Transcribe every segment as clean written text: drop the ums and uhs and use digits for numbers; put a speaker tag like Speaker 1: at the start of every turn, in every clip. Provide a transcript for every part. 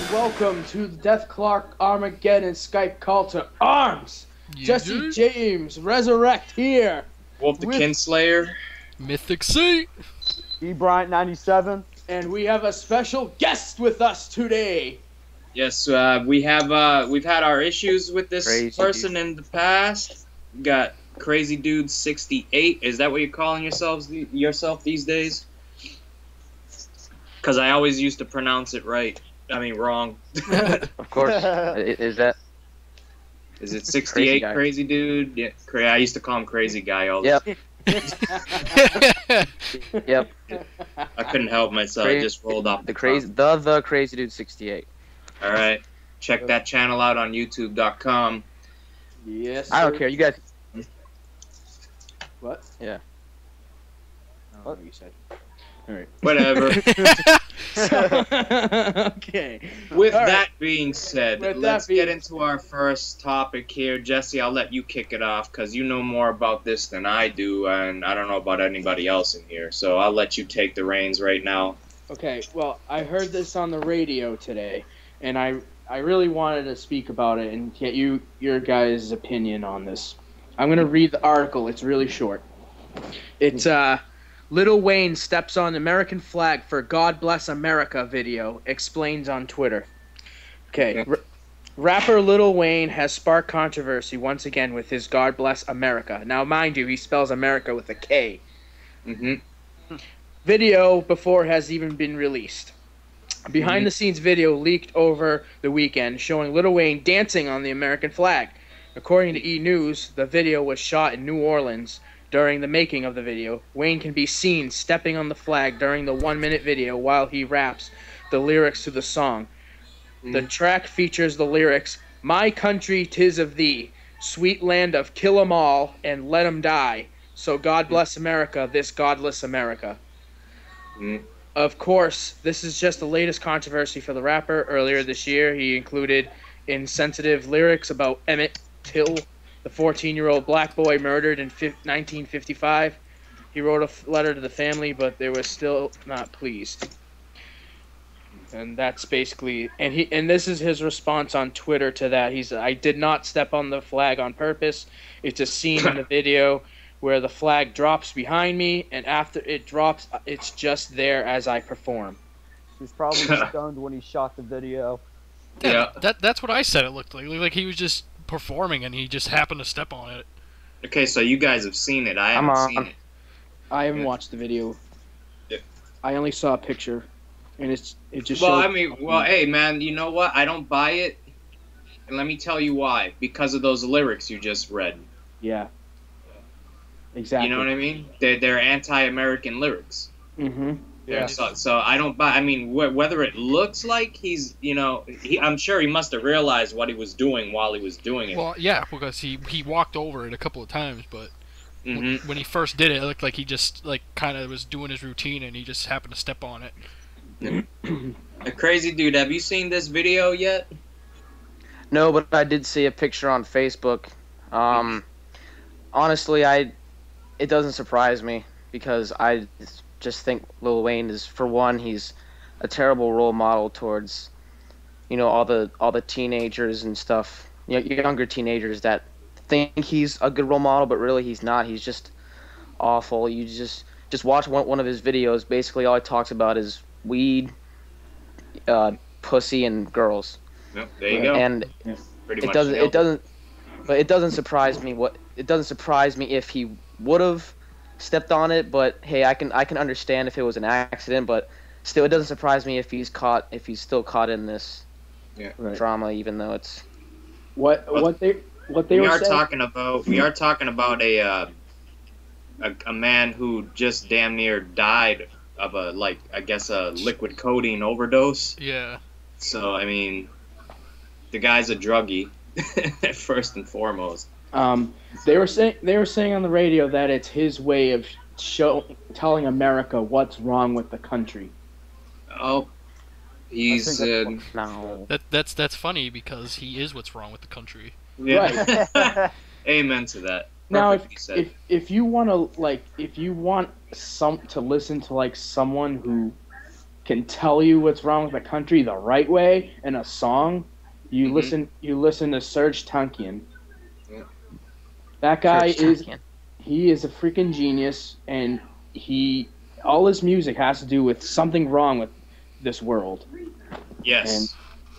Speaker 1: Welcome to the Death Clock Armageddon Skype call to arms. Jesse James, resurrect here.
Speaker 2: Wolf the Kinslayer.
Speaker 3: Mythic C.
Speaker 4: Bryant 97.
Speaker 1: And we have a special guest with us today.
Speaker 2: Yes, we've had our issues with this person in the past. We got Crazydude68. Is that what you're calling yourself these days? Because I always used to pronounce it right. I mean, wrong.
Speaker 5: Of course. Is
Speaker 2: it 68 Crazy Dude? Yeah, I used to call him Crazy Guy all the
Speaker 5: time. Yep.
Speaker 2: I couldn't help myself. I just rolled off
Speaker 5: the TheCrazyDude68.
Speaker 2: All right. Check that channel out on YouTube.com.
Speaker 1: Yes.
Speaker 5: I don't care. You guys.
Speaker 1: What?
Speaker 5: Yeah.
Speaker 1: What you said? All right.
Speaker 2: Whatever.
Speaker 1: Okay.
Speaker 2: With that being said, let's get into our first topic here. Jesse, I'll let you kick it off because you know more about this than I do, and I don't know about anybody else in here. So I'll let you take the reins right now.
Speaker 1: Okay. Well, I heard this on the radio today, and I really wanted to speak about it and get your guys' opinion on this. I'm going to read the article. It's really short. It's Lil Wayne steps on American flag for God Bless America video, explains on Twitter. Okay. Rapper Lil Wayne has sparked controversy once again with his God Bless America. Now, mind you, he spells America with a K. Video before has even been released. Behind-the-scenes video leaked over the weekend showing Lil Wayne dancing on the American flag. According to E! News, the video was shot in New Orleans. During the making of the video, Wayne can be seen stepping on the flag during the 1-minute video while he raps the lyrics to the song. The track features the lyrics, "My country 'tis of thee, sweet land of kill 'em all and let 'em die. So God bless America, this godless America." Of course, this is just the latest controversy for the rapper. Earlier this year, he included insensitive lyrics about Emmett Till, the 14-year-old black boy murdered in 1955. He wrote a letter to the family, but they were still not pleased. And that's basically, and this is his response on Twitter to that. I did not step on the flag on purpose. It's a scene in the video where the flag drops behind me, and after it drops, it's just there as I perform.
Speaker 4: He was probably stunned when he shot the video.
Speaker 3: Yeah, that's what I said it looked like. It looked like he was just performing and he just happened to step on it.
Speaker 2: Okay, so you guys have seen it. I haven't seen it.
Speaker 1: I haven't watched the video.
Speaker 2: Yeah.
Speaker 1: I only saw a picture, and it just.
Speaker 2: Well, I mean, hey, man, you know what? I don't buy it, and let me tell you why. Because of those lyrics you just read.
Speaker 1: Yeah. Exactly.
Speaker 2: You know what I mean? They're anti-American lyrics. Yeah. So I don't buy. I mean, whether it looks like he's, I'm sure he must have realized what he was doing while he was doing it.
Speaker 3: Well, yeah, because he walked over it a couple of times, but when he first did it, it looked like he just kind of was doing his routine and he just happened to step on it.
Speaker 2: Crazy Dude, have you seen this video yet?
Speaker 5: No, but I did see a picture on Facebook. Honestly, it doesn't surprise me because I just think Lil Wayne is, for one, he's a terrible role model towards, all the teenagers and stuff, younger teenagers that think he's a good role model, but really he's not. He's just awful. You just watch one of his videos. Basically, all he talks about is weed, pussy, and girls.
Speaker 2: Yep, there you go.
Speaker 5: And it doesn't surprise me. It doesn't surprise me if he would have stepped on it, but hey, I can understand if it was an accident, but still, it doesn't surprise me if he's still caught in this drama, even though it's
Speaker 1: what they were saying.
Speaker 2: We are talking about a man who just damn near died of a liquid codeine overdose.
Speaker 3: Yeah.
Speaker 2: So I mean, the guy's a druggie, first and foremost.
Speaker 1: They were saying on the radio that it's his way of telling America what's wrong with the country.
Speaker 2: Oh, he's
Speaker 5: No.
Speaker 3: That's funny because he is what's wrong with the country.
Speaker 2: yeah. Right. Amen to that.
Speaker 1: Now, if you want to to listen to like someone who can tell you what's wrong with the country the right way in a song, you listen to Serj Tankian.
Speaker 2: Yeah.
Speaker 1: That guy is a freaking genius, and all his music has to do with something wrong with this world.
Speaker 2: Yes.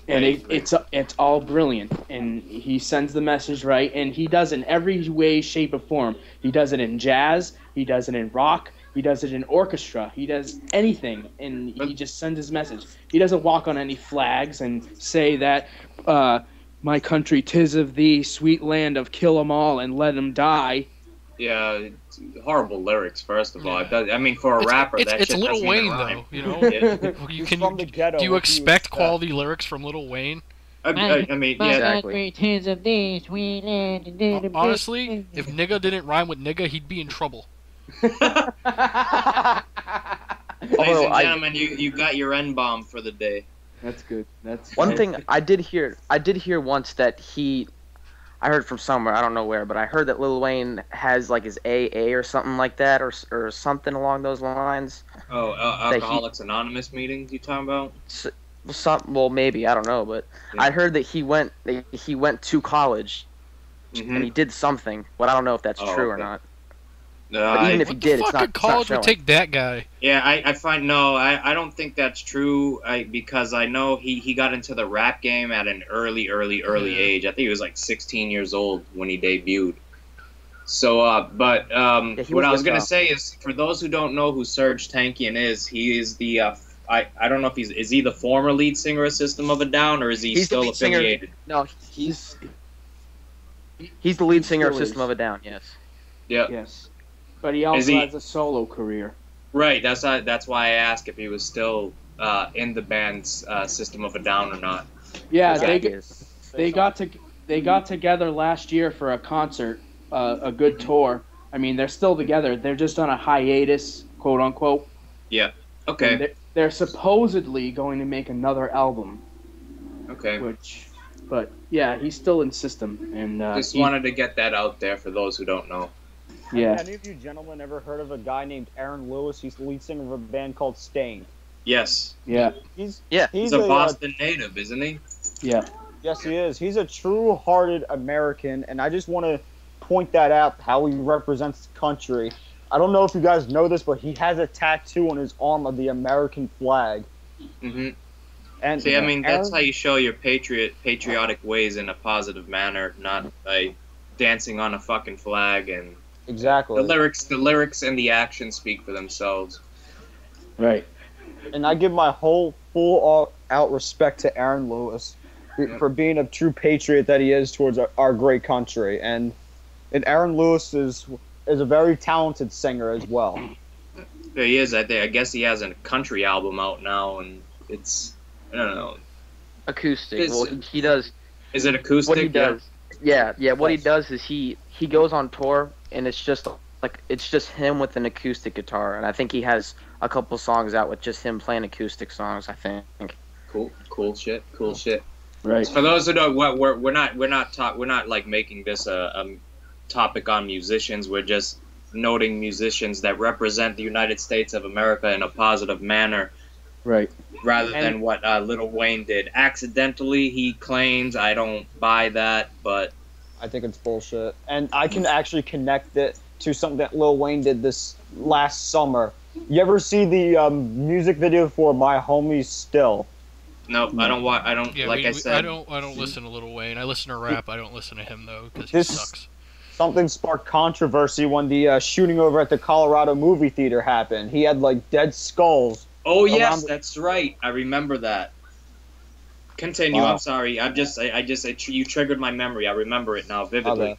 Speaker 1: And it's all brilliant, and he sends the message right, and he does it in every way, shape, or form. He does it in jazz, he does it in rock, he does it in orchestra, he does anything, and he just sends his message. He doesn't walk on any flags and say that, my country, 'tis of thee, sweet land of kill 'em all and let 'em die.
Speaker 2: Yeah, horrible lyrics. First of all, I mean, for a rapper,
Speaker 3: it's Lil Wayne though. You know, do you expect quality lyrics from Lil Wayne?
Speaker 2: I mean, yeah,
Speaker 5: exactly.
Speaker 3: Honestly, if nigga didn't rhyme with nigga, he'd be in trouble.
Speaker 2: Ladies and gentlemen, you got your N-bomb for the day.
Speaker 1: That's good. That's
Speaker 5: one thing I did hear once that I heard from somewhere, I don't know where, but I heard that Lil Wayne has like his AA or something like that, or something along those lines.
Speaker 2: Oh, Alcoholics Anonymous meetings you talking about?
Speaker 5: Well, maybe, I don't know, but yeah. I heard that he went to college and he did something, but I don't know if that's true or not. But even if he did, it's not.
Speaker 3: College would take that guy.
Speaker 2: Yeah, I don't think that's true. Because I know he got into the rap game at an early age. I think he was like 16 years old when he debuted. So, what I was gonna say is, for those who don't know who Serj Tankian is, he is the I don't know if is he the former lead singer of System of a Down, or is he still affiliated?
Speaker 5: No, he's the lead singer of System of a Down. Yes.
Speaker 2: Yeah.
Speaker 1: Yes. But he also has a solo career.
Speaker 2: Right. That's why I asked if he was still in the band's System of a Down or not.
Speaker 1: Yeah, they got together last year for a concert, a good tour. I mean, they're still together. They're just on a hiatus, quote unquote.
Speaker 2: Yeah. Okay.
Speaker 1: They're supposedly going to make another album.
Speaker 2: Okay.
Speaker 1: But yeah, he's still in System, and
Speaker 2: just wanted to get that out there for those who don't know.
Speaker 1: Yeah.
Speaker 4: Have any of you gentlemen ever heard of a guy named Aaron Lewis? He's the lead singer of a band called Stain.
Speaker 2: Yes.
Speaker 1: Yeah.
Speaker 2: He's a Boston native, isn't he?
Speaker 1: Yeah.
Speaker 4: Yes, he is. He's a true-hearted American, and I just want to point that out, how he represents the country. I don't know if you guys know this, but he has a tattoo on his arm of the American flag.
Speaker 2: Mm-hmm.
Speaker 4: And
Speaker 2: see, I mean, that's how you show your patriotic ways in a positive manner, not by dancing on a fucking flag. And
Speaker 4: exactly.
Speaker 2: The lyrics and the action speak for themselves.
Speaker 1: Right.
Speaker 4: And I give my whole full-out respect to Aaron Lewis for being a true patriot that he is towards our great country. And Aaron Lewis is a very talented singer as well.
Speaker 2: Yeah, he is. I guess he has a country album out now, and it's, I don't know.
Speaker 5: Acoustic. Well, he does.
Speaker 2: Is it acoustic?
Speaker 5: What he does. Yeah. What he does is he goes on tour, and it's just him with an acoustic guitar, and I think he has a couple songs out with just him playing acoustic songs, I think.
Speaker 2: Cool shit.
Speaker 1: Right.
Speaker 2: For those who don't, we're not like making this a topic on musicians. We're just noting musicians that represent the United States of America in a positive manner.
Speaker 1: Right.
Speaker 2: Rather than what Lil Wayne did. Accidentally, he claims. I don't buy that, but
Speaker 4: I think it's bullshit. And I can actually connect it to something that Lil Wayne did this last summer. You ever see the music video for My Homie Still?
Speaker 2: No, I don't. I said,
Speaker 3: I don't listen to Lil Wayne. I listen to rap. I don't listen to him though, because he sucks.
Speaker 4: Something sparked controversy when the shooting over at the Colorado movie theater happened. He had like dead skulls.
Speaker 2: Oh yes, that's right. I remember that. Continue. I'm sorry. You triggered my memory. I remember it now vividly.
Speaker 4: Okay.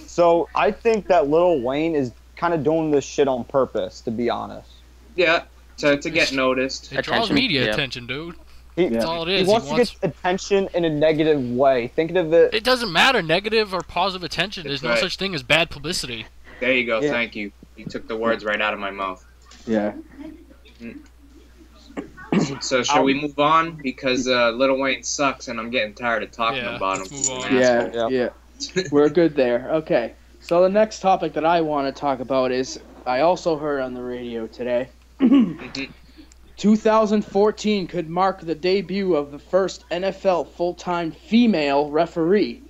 Speaker 4: So I think that Lil Wayne is kind of doing this shit on purpose, to be honest.
Speaker 2: Yeah, to get noticed.
Speaker 3: It draws media attention, dude. That's all it is.
Speaker 4: He wants to get attention in a negative way. Thinking of it.
Speaker 3: It doesn't matter, negative or positive attention. There's no such thing as bad publicity.
Speaker 2: There you go. Yeah. Thank you. You took the words right out of my mouth.
Speaker 1: Yeah.
Speaker 2: So shall we move on? Because Lil Wayne sucks, and I'm getting tired of talking about him.
Speaker 3: Let's move on.
Speaker 1: Yeah. We're good there. Okay. So the next topic that I want to talk about is I also heard on the radio today. 2014 could mark the debut of the first NFL full-time female referee.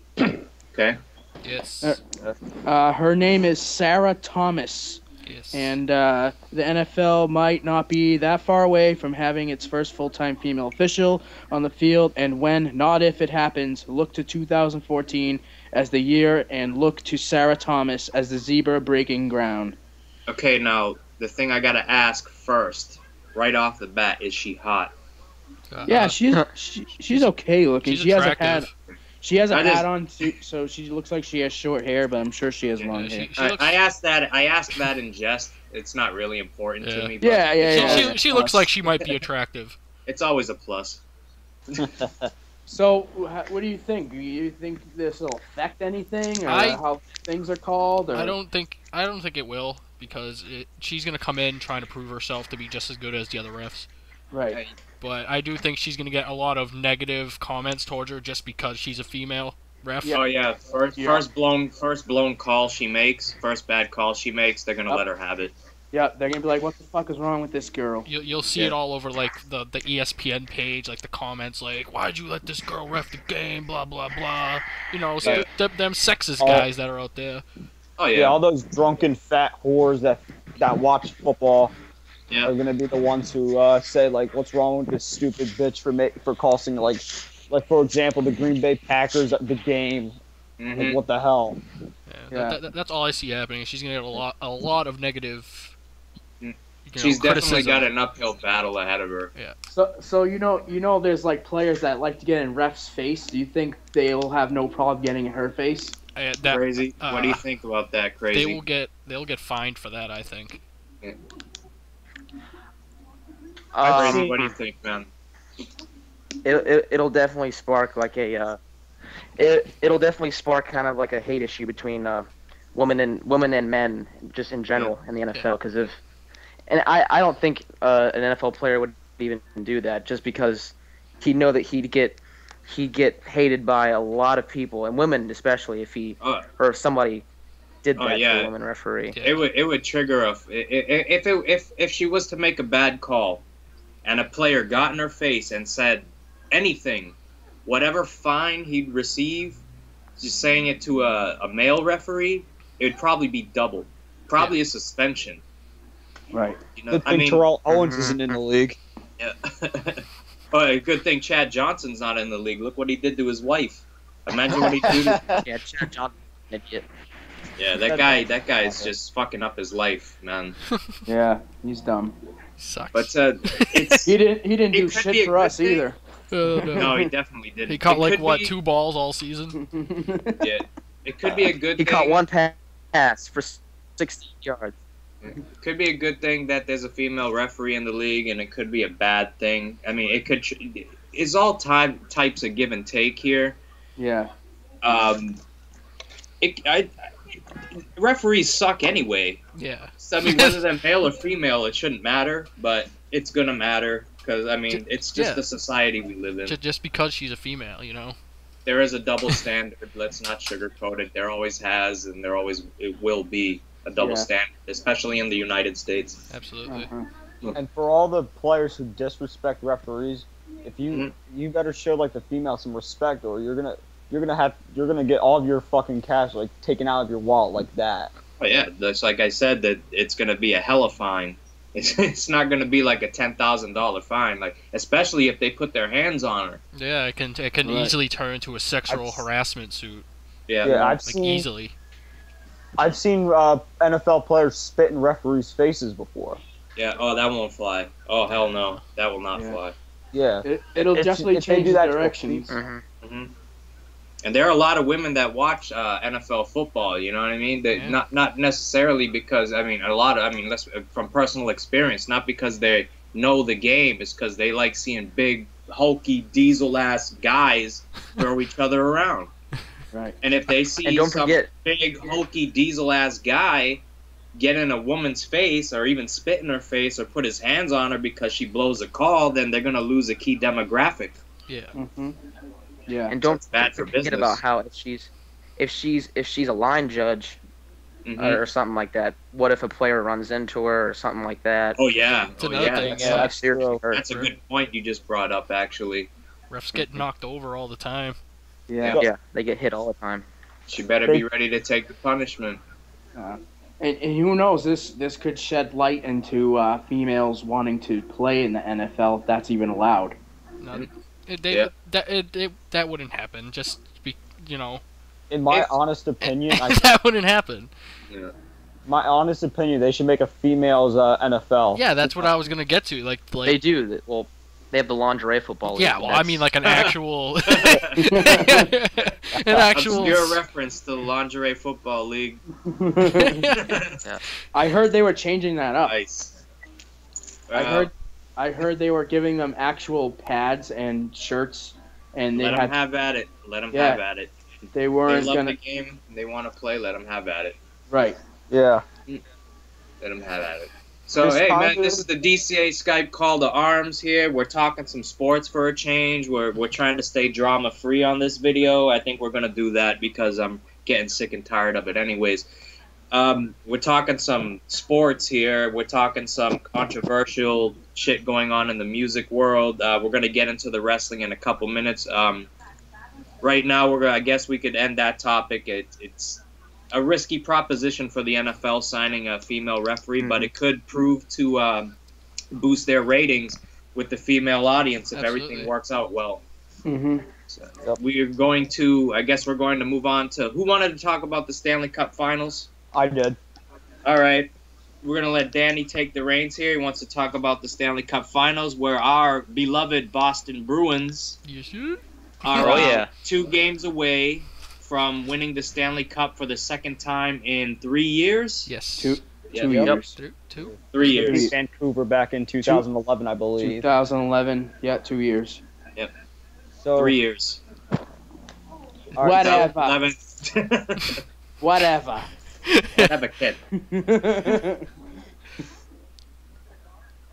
Speaker 2: Okay.
Speaker 3: Yes.
Speaker 1: Her name is Sarah Thomas.
Speaker 3: Yes.
Speaker 1: And the NFL might not be that far away from having its first full-time female official on the field. And when, not if it happens, look to 2014 as the year and look to Sarah Thomas as the zebra breaking ground.
Speaker 2: Okay, now, the thing I gotta ask first, right off the bat, is she hot?
Speaker 1: Yeah, she's okay looking.
Speaker 3: She's attractive.
Speaker 1: She has a hat on, so she looks like she has short hair, but I'm sure she has long hair.
Speaker 2: I asked that in jest. It's not really important to me. But
Speaker 3: She looks like she might be attractive.
Speaker 2: It's always a plus.
Speaker 1: So, what do you think? Do you think this will affect anything, or how things are called? Or?
Speaker 3: I don't think it will, because she's gonna come in trying to prove herself to be just as good as the other refs.
Speaker 1: Right.
Speaker 3: But I do think she's gonna get a lot of negative comments towards her just because she's a female ref.
Speaker 2: Yeah. Oh yeah, first blown call she makes, first bad call she makes, they're gonna let her have it.
Speaker 1: Yeah, they're gonna be like, "What the fuck is wrong with this girl?"
Speaker 3: You'll see it all over like the ESPN page, like the comments, like, "Why'd you let this girl ref the game?" Blah blah blah. You know, so them sexist guys that are out there.
Speaker 2: Oh yeah,
Speaker 4: all those drunken fat whores that watch football.
Speaker 2: Yeah.
Speaker 4: Are gonna be the ones who say like, "What's wrong with this stupid bitch for causing like for example the Green Bay Packers the game? Like, what the hell?"
Speaker 3: That's all I see happening. She's gonna get a lot of negative.
Speaker 2: She's definitely got an uphill battle ahead of her.
Speaker 3: Yeah.
Speaker 1: So you know, there's like players that like to get in ref's face. Do you think they'll have no problem getting in her face?
Speaker 2: Crazy. What do you think about that, Crazy?
Speaker 3: They'll get fined for that, I think.
Speaker 2: Yeah. Crazy, what do you think, man?
Speaker 5: It'll definitely spark like it'll definitely spark kind of like a hate issue between women and men just in general in the NFL because I don't think an NFL player would even do that just because he'd know that he'd get hated by a lot of people and women especially if he or if somebody did that to a woman referee.
Speaker 2: It would trigger if she was to make a bad call and a player got in her face and said anything, whatever fine he'd receive, just saying it to a male referee, it would probably be doubled. Probably a suspension.
Speaker 1: Right.
Speaker 2: You know,
Speaker 4: good thing Terrell Owens isn't in the league.
Speaker 2: Yeah. Good thing Chad Johnson's not in the league. Look what he did to his wife. Imagine what he did.
Speaker 5: Yeah, Chad Johnson, idiot.
Speaker 2: Yeah, that guy is just fucking up his life, man.
Speaker 1: Yeah, he's dumb.
Speaker 3: Sucks.
Speaker 2: But
Speaker 1: he didn't do shit for us either.
Speaker 2: No, he definitely didn't.
Speaker 3: He caught 2 balls all season.
Speaker 2: Yeah, it could be a good thing.
Speaker 5: He caught 1 pass for 60 yards.
Speaker 2: It could be a good thing that there's a female referee in the league, and it could be a bad thing. I mean, it's all types of give and take here.
Speaker 1: Yeah.
Speaker 2: Referees suck anyway.
Speaker 3: Yeah.
Speaker 2: So, I mean, whether they're male or female, it shouldn't matter, but it's gonna matter because I mean, it's just the society we live in.
Speaker 3: Just because she's a female, you know.
Speaker 2: There is a double standard. Let's not sugarcoat it. There always has, and it will be a double standard, especially in the United States.
Speaker 3: Absolutely.
Speaker 4: And for all the players who disrespect referees, if you better show like the female some respect, or you're gonna get all of your fucking cash like taken out of your wallet like that.
Speaker 2: Oh yeah, that's like I said that it's gonna be a hella fine. It's not gonna be like a $10,000 fine, like especially if they put their hands on her.
Speaker 3: Yeah, it can easily turn into a sexual harassment suit.
Speaker 2: Yeah,
Speaker 3: I've seen
Speaker 4: NFL players spit in referees' faces before.
Speaker 2: Yeah. Oh, that won't fly. Oh hell no, that will not fly.
Speaker 4: Yeah.
Speaker 1: It'll definitely change the directions.
Speaker 2: And there are a lot of women that watch NFL football. You know what I mean? Not necessarily because from personal experience, not because they know the game. It's because they like seeing big, hulky, diesel-ass guys throw each other around.
Speaker 1: Right.
Speaker 2: And if they see big, hulky, diesel-ass guy get in a woman's face or even spit in her face or put his hands on her because she blows a call, then they're gonna lose a key demographic.
Speaker 3: Yeah.
Speaker 1: Yeah.
Speaker 5: And don't
Speaker 2: bad for
Speaker 5: forget
Speaker 2: business.
Speaker 5: about how if she's a line judge or something like that. What if a player runs into her or something like that?
Speaker 2: Oh yeah,
Speaker 3: It's another thing.
Speaker 2: That's
Speaker 5: seriously hurt.
Speaker 2: a good point you just brought up, actually.
Speaker 3: Refs get knocked over all the time.
Speaker 5: Yeah, they get hit all the time.
Speaker 2: She better be ready to take the punishment.
Speaker 1: And who knows? This could shed light into females wanting to play in the NFL if that's even allowed.
Speaker 3: No, that wouldn't happen. Just
Speaker 4: In my honest opinion,
Speaker 3: that wouldn't happen.
Speaker 2: Yeah.
Speaker 4: My honest opinion, they should make a females NFL.
Speaker 3: Yeah, that's what I was gonna get to. Like
Speaker 5: they do. Well, they have the lingerie football league.
Speaker 3: Yeah, well, I mean like an actual,
Speaker 2: obscure reference to the lingerie football league.
Speaker 1: I heard they were changing that up.
Speaker 2: Nice.
Speaker 1: I heard they were giving them actual pads and shirts, and they
Speaker 2: let them have at it. Let them have at it.
Speaker 1: They weren't
Speaker 2: they love
Speaker 1: gonna.
Speaker 2: The game. They want to play. Let them have at it.
Speaker 1: Right.
Speaker 4: Yeah.
Speaker 2: Let them have at it. So, hey, man, this is the DCA Skype call to arms here. We're talking some sports for a change. We're trying to stay drama-free on this video. I think we're going to do that because I'm getting sick and tired of it anyways. We're talking some sports here. We're talking some controversial shit going on in the music world. We're going to get into the wrestling in a couple minutes. Right now, I guess we could end that topic. It's a risky proposition for the NFL signing a female referee, but it could prove to boost their ratings with the female audience if everything works out well. So we're going to, I guess we're going to move on to, who wanted to talk about the Stanley Cup Finals?
Speaker 4: I did.
Speaker 2: All right. We're going to let Danny take the reins here. He wants to talk about the Stanley Cup Finals, where our beloved Boston Bruins are 2 games away from winning the Stanley Cup for the second time in 3 years.
Speaker 3: Yes.
Speaker 1: 2
Speaker 2: years. 3 years.
Speaker 4: Vancouver back in 2011, I believe.
Speaker 1: 2011. Yeah, 2 years.
Speaker 2: Yep.
Speaker 4: So
Speaker 2: 3 years.
Speaker 1: Whatever. Whatever.
Speaker 2: Whatever, kid.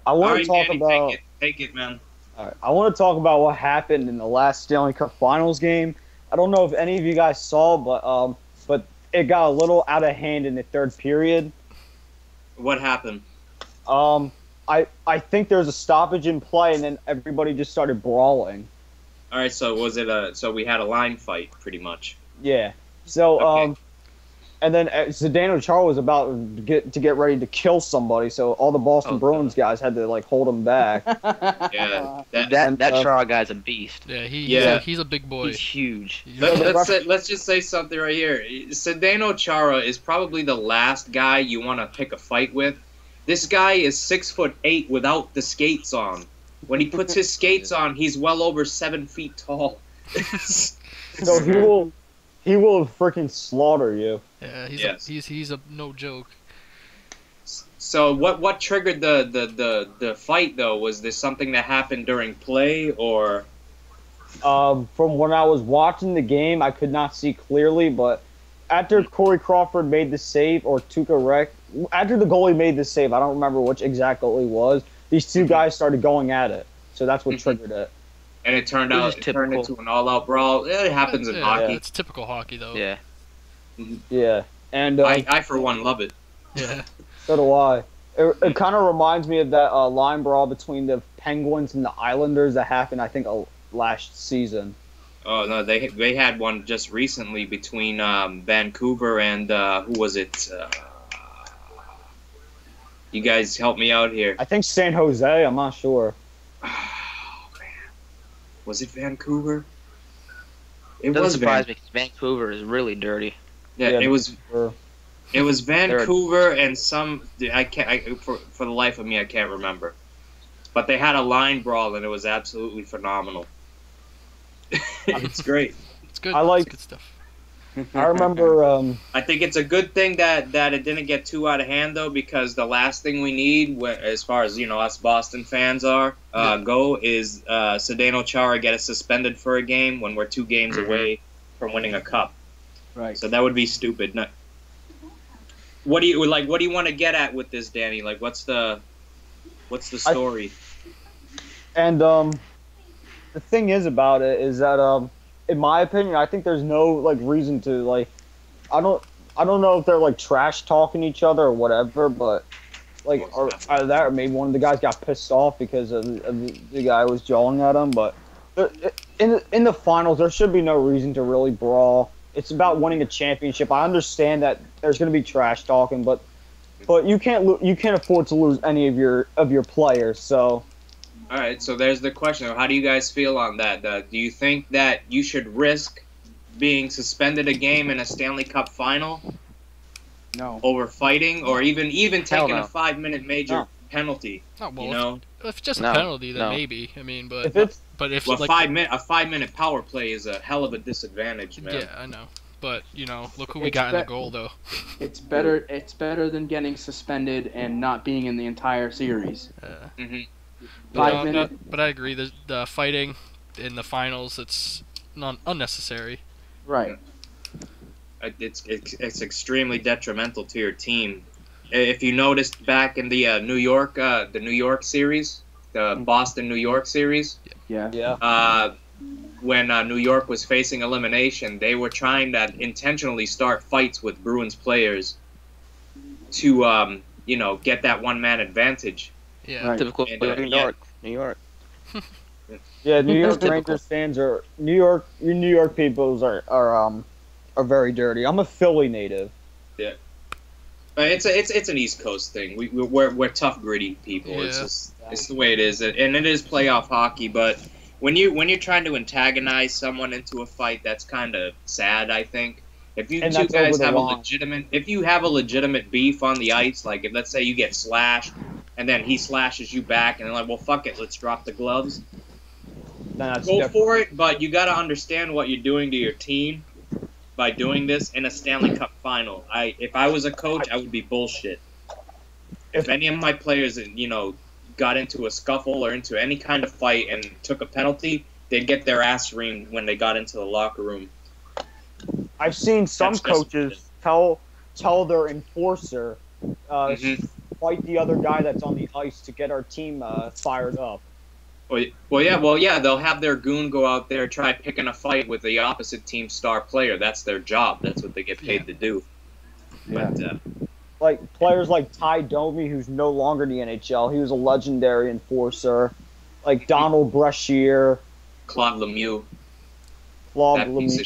Speaker 4: I want to talk
Speaker 2: Danny,
Speaker 4: about.
Speaker 2: Take it, man.
Speaker 4: All right. I want to talk about what happened in the last Stanley Cup Finals game. I don't know if any of you guys saw, but it got a little out of hand in the third period.
Speaker 2: What happened?
Speaker 4: I think there was a stoppage in play, and then everybody just started brawling.
Speaker 2: All right, so was it so we had a line fight, pretty much?
Speaker 4: Yeah. So and then Zdeno Chara was about to get ready to kill somebody, so all the Boston Bruins guys had to hold him back.
Speaker 2: Yeah,
Speaker 5: that Chara guy's a beast.
Speaker 3: Yeah, he's a big boy.
Speaker 5: He's huge.
Speaker 2: Let's just say something right here. Zdeno Chara is probably the last guy you want to pick a fight with. This guy is 6'8" without the skates on. When he puts his skates on, he's well over 7 feet tall.
Speaker 4: So he will freaking slaughter you.
Speaker 3: Yeah, he's a no joke.
Speaker 2: So what triggered the fight though? Was this something that happened during play or?
Speaker 4: From when I was watching the game, I could not see clearly, but after Corey Crawford made the save, or after the goalie made the save, I don't remember which exactly it was. These two guys started going at it, so that's what triggered it.
Speaker 2: And it turned into an all-out brawl. It happens in hockey.
Speaker 3: It's typical hockey, though.
Speaker 5: Yeah.
Speaker 4: Yeah, and
Speaker 2: I for one love it.
Speaker 3: Yeah.
Speaker 4: So do I. It kind of reminds me of that line brawl between the Penguins and the Islanders that happened, I think, last season.
Speaker 2: Oh no, they had one just recently between Vancouver and who was it? You guys help me out here.
Speaker 4: I think San Jose. I'm not sure.
Speaker 2: Oh man, was it Vancouver? It
Speaker 5: doesn't
Speaker 2: was
Speaker 5: surprise me because Vancouver is really dirty.
Speaker 2: Yeah, it was. It was Vancouver and some. For the life of me, I can't remember. But they had a line brawl and it was absolutely phenomenal. It's great.
Speaker 3: It's good.
Speaker 4: It's
Speaker 3: good stuff.
Speaker 4: I remember.
Speaker 2: I think it's a good thing that it didn't get too out of hand though, because the last thing we need, as far as us Boston fans is Zdeno Chara get us suspended for a game when we're 2 games away from winning a cup.
Speaker 1: Right.
Speaker 2: So that would be stupid. What do you like? What do you want to get at with this, Danny? Like, what's the story?
Speaker 4: The thing is about it is that in my opinion, I think there's no like reason to like. I don't know if they're like trash talking each other or whatever, but like or either that or maybe one of the guys got pissed off because of the guy was jawing at him. But in the finals, there should be no reason to really brawl. It's about winning a championship. I understand that there's going to be trash talking, but you can't afford to lose any of your players. So.
Speaker 2: All right, so there's the question. How do you guys feel on that? Do you think that you should risk being suspended a game in a Stanley Cup final?
Speaker 1: No.
Speaker 2: Over fighting, or even taking a 5-minute major penalty?
Speaker 3: Oh, well,
Speaker 2: you know,
Speaker 3: if it's just a penalty, then maybe. I mean, but if
Speaker 2: like, 5-minute power play is a hell of a disadvantage, man.
Speaker 3: Yeah, I know. But look who we got in the goal, though.
Speaker 1: It's better than getting suspended and not being in the entire series.
Speaker 3: But I agree. The fighting in the finals, it's unnecessary.
Speaker 1: Right.
Speaker 2: It's extremely detrimental to your team. If you noticed back in the New York series, the Boston New York series.
Speaker 4: Yeah.
Speaker 2: When New York was facing elimination, they were trying to intentionally start fights with Bruins players to get that one-man advantage.
Speaker 3: Yeah.
Speaker 5: Right. Typical New York.
Speaker 4: Yeah, New York Rangers fans are New York peoples are very dirty. I'm a Philly native.
Speaker 2: Yeah, it's an East Coast thing. We're tough, gritty people.
Speaker 3: Yeah.
Speaker 2: It's the way it is, and it is playoff hockey. But when you're trying to antagonize someone into a fight, that's kind of sad. I think if you two guys have a legitimate beef on the ice, like if let's say you get slashed. And then he slashes you back, and they're like, well, fuck it, let's drop the gloves. Go for it, but you got to understand what you're doing to your team by doing this in a Stanley Cup final. If I was a coach, I would be bullshit. If any of my players, got into a scuffle or into any kind of fight and took a penalty, they'd get their ass reamed when they got into the locker room.
Speaker 4: I've seen some coaches tell their enforcer, fight the other guy that's on the ice to get our team fired up.
Speaker 2: Well, yeah. They'll have their goon go out there try picking a fight with the opposite team's star player. That's their job. That's what they get paid to do.
Speaker 1: Yeah.
Speaker 2: But,
Speaker 4: like players like Ty Domi, who's no longer in the NHL. He was a legendary enforcer. Like Donald Brashear,
Speaker 2: Claude Lemieux.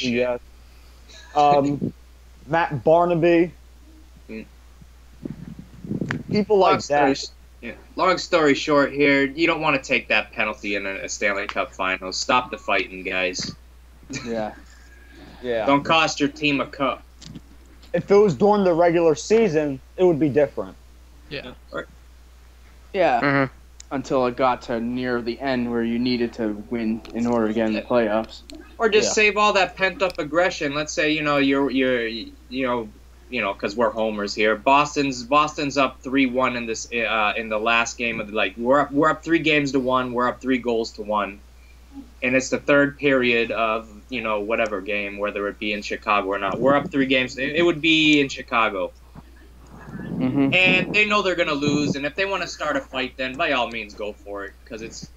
Speaker 4: Yes. Matt Barnaby. People like that.
Speaker 2: Long story short here, you don't want to take that penalty in a Stanley Cup Finals. Stop the fighting, guys.
Speaker 1: Yeah.
Speaker 4: Yeah.
Speaker 2: Don't cost your team a cup.
Speaker 4: If it was during the regular season, it would be different.
Speaker 3: Yeah.
Speaker 1: Yeah.
Speaker 5: Mm-hmm.
Speaker 1: Until it got to near the end where you needed to win in order to get in the playoffs.
Speaker 2: Or just save all that pent-up aggression. Let's say, you're because we're homers here. Boston's up 3-1 in this in the last game of we're up 3 games to 1. We're up 3 goals to 1, and it's the third period of whatever game, whether it be in Chicago or not. We're up 3 games. It would be in Chicago, and they know they're gonna lose. And if they want to start a fight, then by all means go for it. Because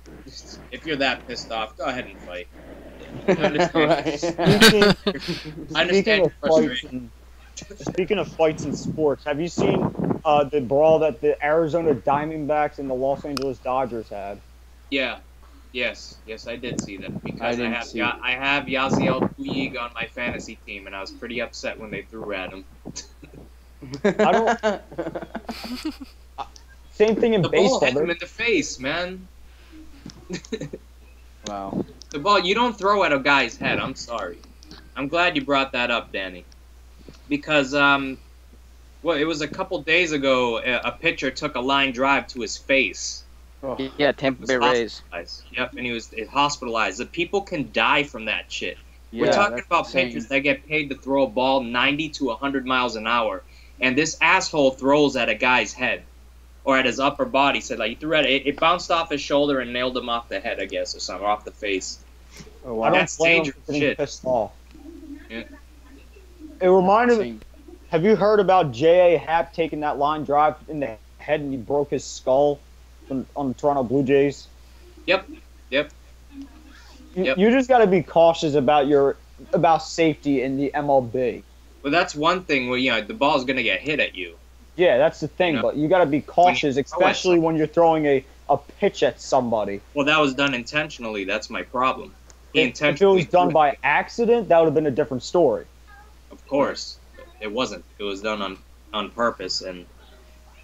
Speaker 2: if you're that pissed off, go ahead and fight. I understand your frustration.
Speaker 4: Speaking of fights in sports, have you seen the brawl that the Arizona Diamondbacks and the Los Angeles Dodgers had?
Speaker 2: Yeah. Yes, I did see that because I have Yasiel Puig on my fantasy team, and I was pretty upset when they threw at him.
Speaker 4: Same thing in
Speaker 2: the
Speaker 4: baseball.
Speaker 2: The ball hit him in the face, man.
Speaker 1: Wow.
Speaker 2: The ball, you don't throw at a guy's head. I'm sorry. I'm glad you brought that up, Danny. Because, it was a couple days ago, a pitcher took a line drive to his face.
Speaker 5: Oh. Yeah, Tampa Bay Rays.
Speaker 2: Yep, and he was hospitalized. The people can die from that shit.
Speaker 1: Yeah,
Speaker 2: we're talking about pitchers that get paid to throw a ball 90 to 100 miles an hour, and this asshole throws at a guy's head or at his upper body. Said he threw at it. It bounced off his shoulder and nailed him off the head, I guess, or something, off the face.
Speaker 4: Oh, wow.
Speaker 2: That's dangerous shit.
Speaker 4: Pissed off.
Speaker 2: Yeah.
Speaker 4: It reminded me. Have you heard about J.A. Happ taking that line drive in the head and he broke his skull on the Toronto Blue Jays?
Speaker 2: Yep.
Speaker 4: You just got to be cautious about safety in the MLB.
Speaker 2: Well, that's one thing where the ball's gonna get hit at you.
Speaker 4: Yeah, that's the thing. But you got to be cautious, especially when you're throwing a pitch at somebody.
Speaker 2: Well, that was done intentionally. That's my problem.
Speaker 4: If it was done by accident, that would have been a different story.
Speaker 2: Of course, it wasn't. It was done on purpose, and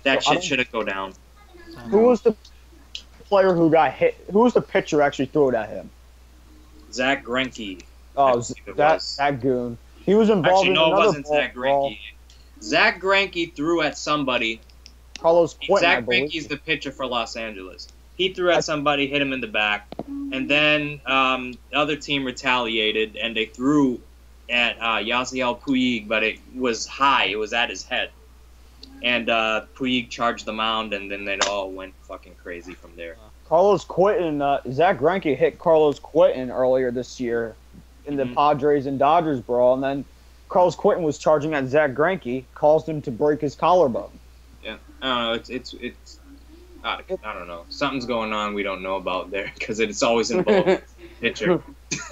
Speaker 2: that shit should have go down.
Speaker 4: Who was the player who got hit? Who was the pitcher actually threw it at him?
Speaker 2: Zach Greinke.
Speaker 4: Oh, that goon. He was involved in another
Speaker 2: it wasn't Zach Greinke. Zach Greinke threw at somebody.
Speaker 4: Carlos Quentin,
Speaker 2: Zach Greinke's the pitcher for Los Angeles. He threw at somebody, hit him in the back, and then the other team retaliated, and they threw at Yasiel Puig, but it was high. It was at his head. And Puig charged the mound, and then they all went fucking crazy from there.
Speaker 4: Carlos Quentin, Zach Greinke hit Carlos Quentin earlier this year in the Padres and Dodgers brawl, and then Carlos Quentin was charging at Zach Greinke, caused him to break his collarbone.
Speaker 2: Yeah, I don't know. I don't know. Something's going on we don't know about there because it's always involved pitcher.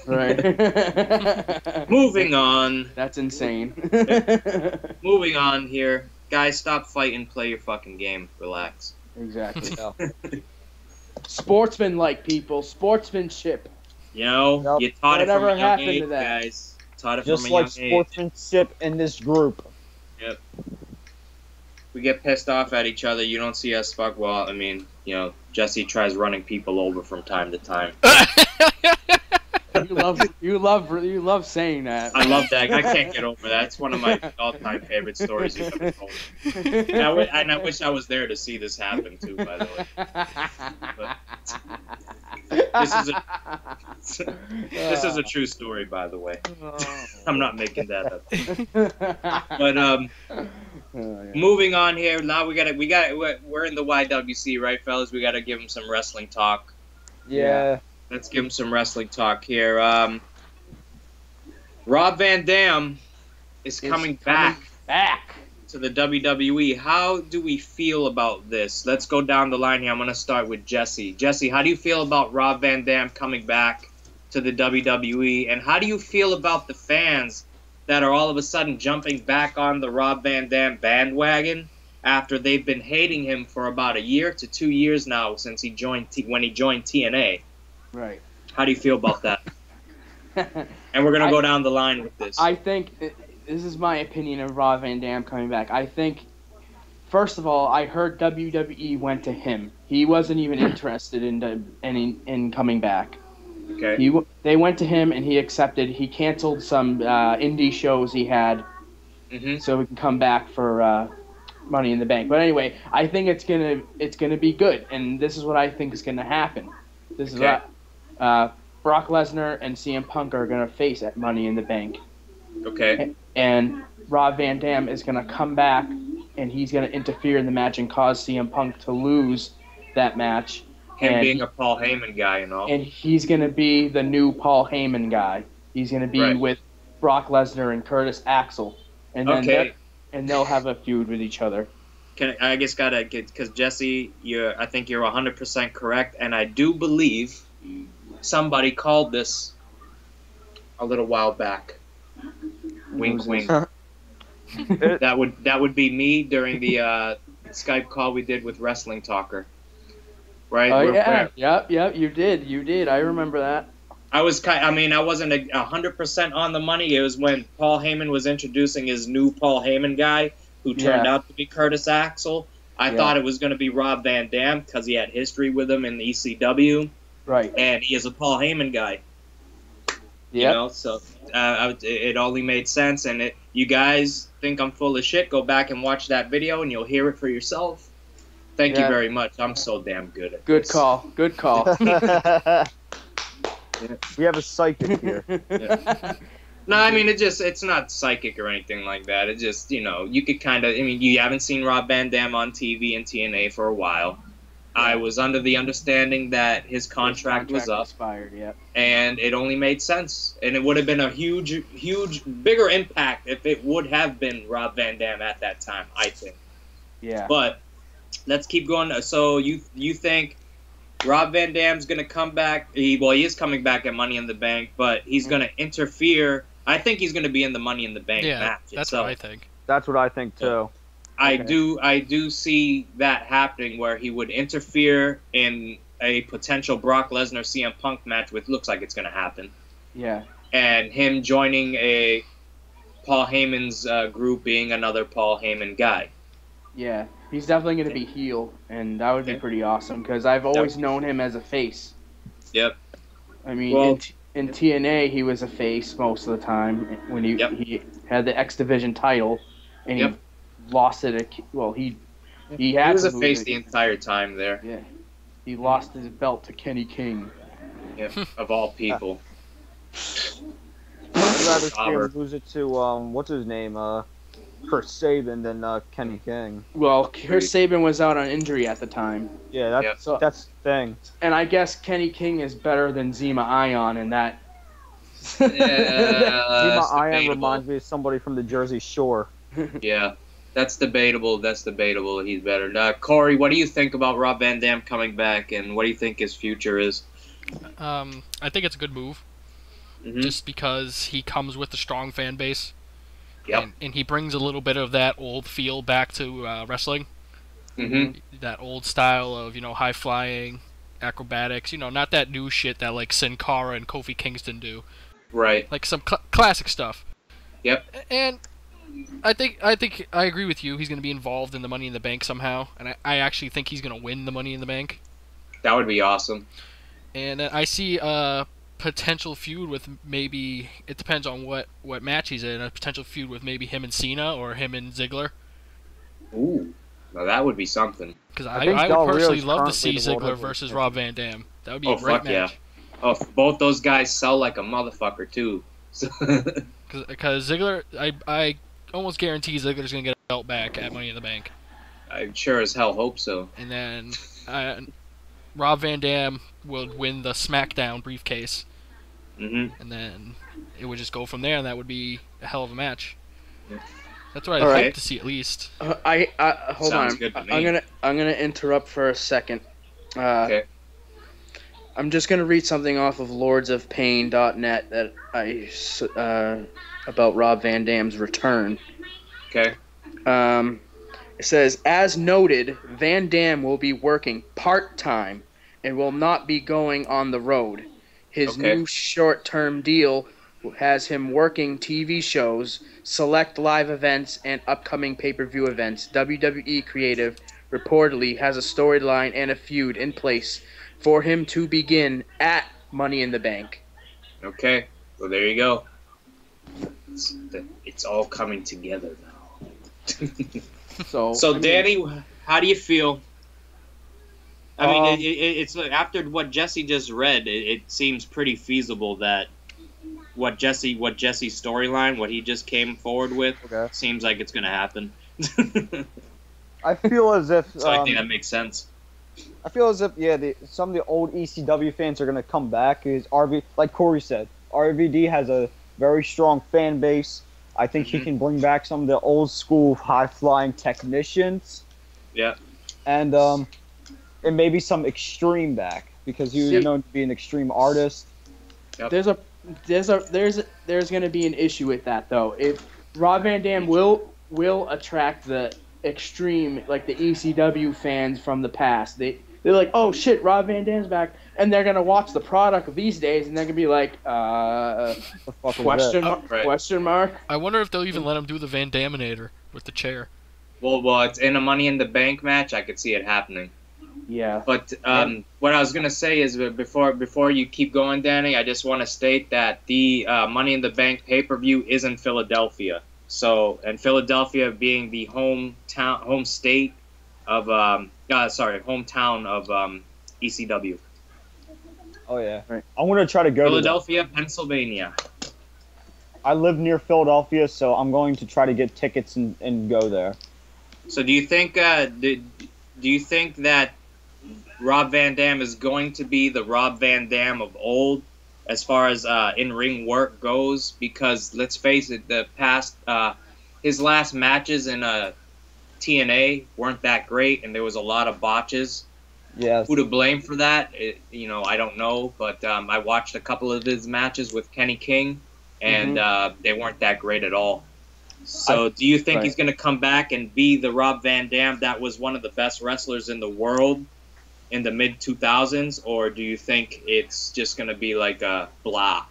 Speaker 1: Right.
Speaker 2: Moving on.
Speaker 1: That's insane.
Speaker 2: Moving on here. Guys, stop fighting. Play your fucking game. Relax.
Speaker 1: Exactly. Sportsman-like people. Sportsmanship.
Speaker 2: You know, you taught it from a young age, guys. Taught it
Speaker 4: just
Speaker 2: from a young age.
Speaker 4: Just like sportsmanship in this group.
Speaker 2: Yep. We get pissed off at each other. You don't see us fuck. Well, I mean, Jesse tries running people over from time to time.
Speaker 1: You love saying that.
Speaker 2: I love that. I can't get over that. It's one of my all-time favorite stories you've ever told. And I wish I was there to see this happen too. By the way, this is a true story. By the way, I'm not making that up. But moving on here. Now we're in the YWC, right, fellas? We gotta give them some wrestling talk.
Speaker 4: Yeah.
Speaker 2: Let's give him some wrestling talk here. Rob Van Dam is coming back to the WWE. How do we feel about this? Let's go down the line here. I'm going to start with Jesse. Jesse, how do you feel about Rob Van Dam coming back to the WWE? And how do you feel about the fans that are all of a sudden jumping back on the Rob Van Dam bandwagon after they've been hating him for about a year to 2 years now since he joined when he joined TNA?
Speaker 1: Right.
Speaker 2: How do you feel about that? And we're going to go down the line with this.
Speaker 1: I think, this is my opinion of Rob Van Dam coming back. I think, first of all, I heard WWE went to him. He wasn't even interested in coming back.
Speaker 2: Okay.
Speaker 1: They went to him and he accepted. He canceled some indie shows he had so he can come back for Money in the Bank. But anyway, I think it's gonna be good, and this is what I think is gonna happen. This is what Brock Lesnar and CM Punk are going to face at Money in the Bank.
Speaker 2: Okay.
Speaker 1: And Rob Van Dam is going to come back, and he's going to interfere in the match and cause CM Punk to lose that match.
Speaker 2: Him being a Paul Heyman guy and all.
Speaker 1: And he's going to be the new Paul Heyman guy. He's going to be with Brock Lesnar and Curtis Axel. And then they'll have a feud with each other.
Speaker 2: I just gotta get, because Jesse, I think you're 100% correct, and I do believe somebody called this a little while back. Wink, wink. That would be me during the Skype call we did with Wrestling Talker, right?
Speaker 1: Oh yep, you did. I remember that.
Speaker 2: I wasn't 100% on the money. It was when Paul Heyman was introducing his new Paul Heyman guy, who turned out to be Curtis Axel. I thought it was going to be Rob Van Dam because he had history with him in the ECW.
Speaker 1: Right.
Speaker 2: And he is a Paul Heyman guy.
Speaker 1: Yeah.
Speaker 2: So it only made sense. And you guys think I'm full of shit, go back and watch that video and you'll hear it for yourself. Thank you very much. I'm so damn good at this.
Speaker 1: Good call.
Speaker 4: We have a psychic here.
Speaker 2: No, I mean, it's not psychic or anything like that. It just, you could kind of, you haven't seen Rob Van Dam on TV and TNA for a while. I was under the understanding that his contract was up,
Speaker 1: expired, yeah.
Speaker 2: and it only made sense. And it would have been a bigger impact if it would have been Rob Van Dam at that time, I think.
Speaker 1: Yeah.
Speaker 2: But let's keep going. So you think Rob Van Dam's going to come back? He is coming back at Money in the Bank, but he's going to interfere. I think he's going to be in the Money in the Bank match.
Speaker 3: That's what I think.
Speaker 4: That's what I think too.
Speaker 2: I do see that happening where he would interfere in a potential Brock Lesnar CM Punk match, which looks like it's going to happen.
Speaker 1: Yeah.
Speaker 2: And him joining a Paul Heyman's group, being another Paul Heyman guy.
Speaker 1: Yeah, he's definitely going to be heel, and that would be pretty awesome because I've always known him as a face.
Speaker 2: Yep.
Speaker 1: I mean, in TNA, he was a face most of the time when he had the X Division title, and he lost it. He was
Speaker 2: a face the entire time there.
Speaker 1: Yeah, he lost his belt to Kenny King.
Speaker 2: Yep, of all people.
Speaker 4: I'd rather see him lose it to what's his name, Chris Sabin than Kenny King.
Speaker 1: Well, Chris Sabin was out on injury at the time.
Speaker 4: Yeah, that's the thing.
Speaker 1: And I guess Kenny King is better than Zema Ion in that.
Speaker 4: Zema Ion reminds me of somebody from the Jersey Shore.
Speaker 2: Yeah, that's debatable. He's better. Corey, what do you think about Rob Van Dam coming back, and what do you think his future is?
Speaker 3: I think it's a good move, just because he comes with a strong fan base.
Speaker 2: Yep.
Speaker 3: And he brings a little bit of that old feel back to wrestling. That old style of, high flying, acrobatics. Not that new shit that like Sin Cara and Kofi Kingston do.
Speaker 2: Right.
Speaker 3: Like some classic stuff.
Speaker 2: Yep.
Speaker 3: And I think I agree with you. He's going to be involved in the Money in the Bank somehow, and I actually think he's going to win the Money in the Bank.
Speaker 2: That would be awesome.
Speaker 3: And I see a potential feud with maybe, it depends on what match he's in, a potential feud with maybe him and Cena or him and Ziggler.
Speaker 2: Ooh, now that would be something.
Speaker 3: Because I would personally love to see Ziggler versus Rob Van Dam. That would be a great match. Yeah.
Speaker 2: Oh, both those guys sell like a motherfucker too.
Speaker 3: Because Ziggler, I almost guarantee Ziggler's going to get a belt back at Money in the Bank.
Speaker 2: I sure as hell hope so.
Speaker 3: And then Rob Van Dam would win the SmackDown briefcase. And then it would just go from there, and that would be a hell of a match. Yeah. That's what I'd hope to see at least.
Speaker 1: Hold on. I'm gonna interrupt for a second.
Speaker 2: Okay.
Speaker 1: I'm just gonna read something off of lordsofpain.net that about Rob Van Dam's return.
Speaker 2: Okay.
Speaker 1: It says, as noted, Van Dam will be working part-time and will not be going on the road. His new short-term deal has him working TV shows, select live events, and upcoming pay-per-view events. WWE Creative reportedly has a storyline and a feud in place for him to begin at Money in the Bank.
Speaker 2: Okay, well there you go. It's all coming together now. So Danny, how do you feel? I mean, it's after what Jesse just read, it seems pretty feasible that what Jesse's storyline, what he just came forward with, seems like it's going to happen.
Speaker 4: I feel as if...
Speaker 2: So I think that makes sense.
Speaker 4: I feel as if, some of the old ECW fans are going to come back. Because like Corey said, RVD has a very strong fan base. I think he can bring back some of the old school high-flying technicians.
Speaker 2: Yeah.
Speaker 4: And maybe some extreme back, because he was known to be an extreme artist.
Speaker 2: Yep.
Speaker 1: There's going to be an issue with that, though. If Rob Van Dam will attract the extreme, like the ECW fans from the past. They're like, oh shit, Rob Van Dam's back, and they're gonna watch the product these days, and they're gonna be like, question mark.
Speaker 3: I wonder if they'll even let him do the Van Daminator with the chair.
Speaker 2: Well, it's in a Money in the Bank match. I could see it happening.
Speaker 1: Yeah.
Speaker 2: But what I was gonna say is before you keep going, Danny, I just want to state that the Money in the Bank pay-per-view is in Philadelphia. So, and Philadelphia being the hometown of ECW.
Speaker 4: Oh yeah. Right. I want to try to go
Speaker 2: Philadelphia, Pennsylvania.
Speaker 4: I live near Philadelphia, so I'm going to try to get tickets and go there.
Speaker 2: So do you think that Rob Van Dam is going to be the Rob Van Dam of old as far as in-ring work goes, because let's face it, his last matches in TNA weren't that great, and there was a lot of botches.
Speaker 4: Yes.
Speaker 2: Who to blame for that? I don't know, but I watched a couple of his matches with Kenny King, and they weren't that great at all. So do you think he's going to come back and be the Rob Van Dam that was one of the best wrestlers in the world in the mid-2000s, or do you think it's just going to be like a blah?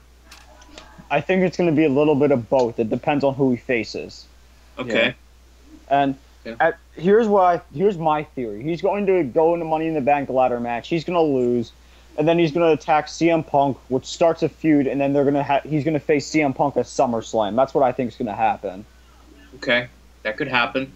Speaker 4: I think it's going to be a little bit of both. It depends on who he faces.
Speaker 2: Okay.
Speaker 4: Yeah. And here's my theory. He's going to go into Money in the Bank ladder match. He's going to lose, and then he's going to attack CM Punk, which starts a feud, and then he's going to face CM Punk at SummerSlam. That's what I think is going to happen.
Speaker 2: Okay, that could happen.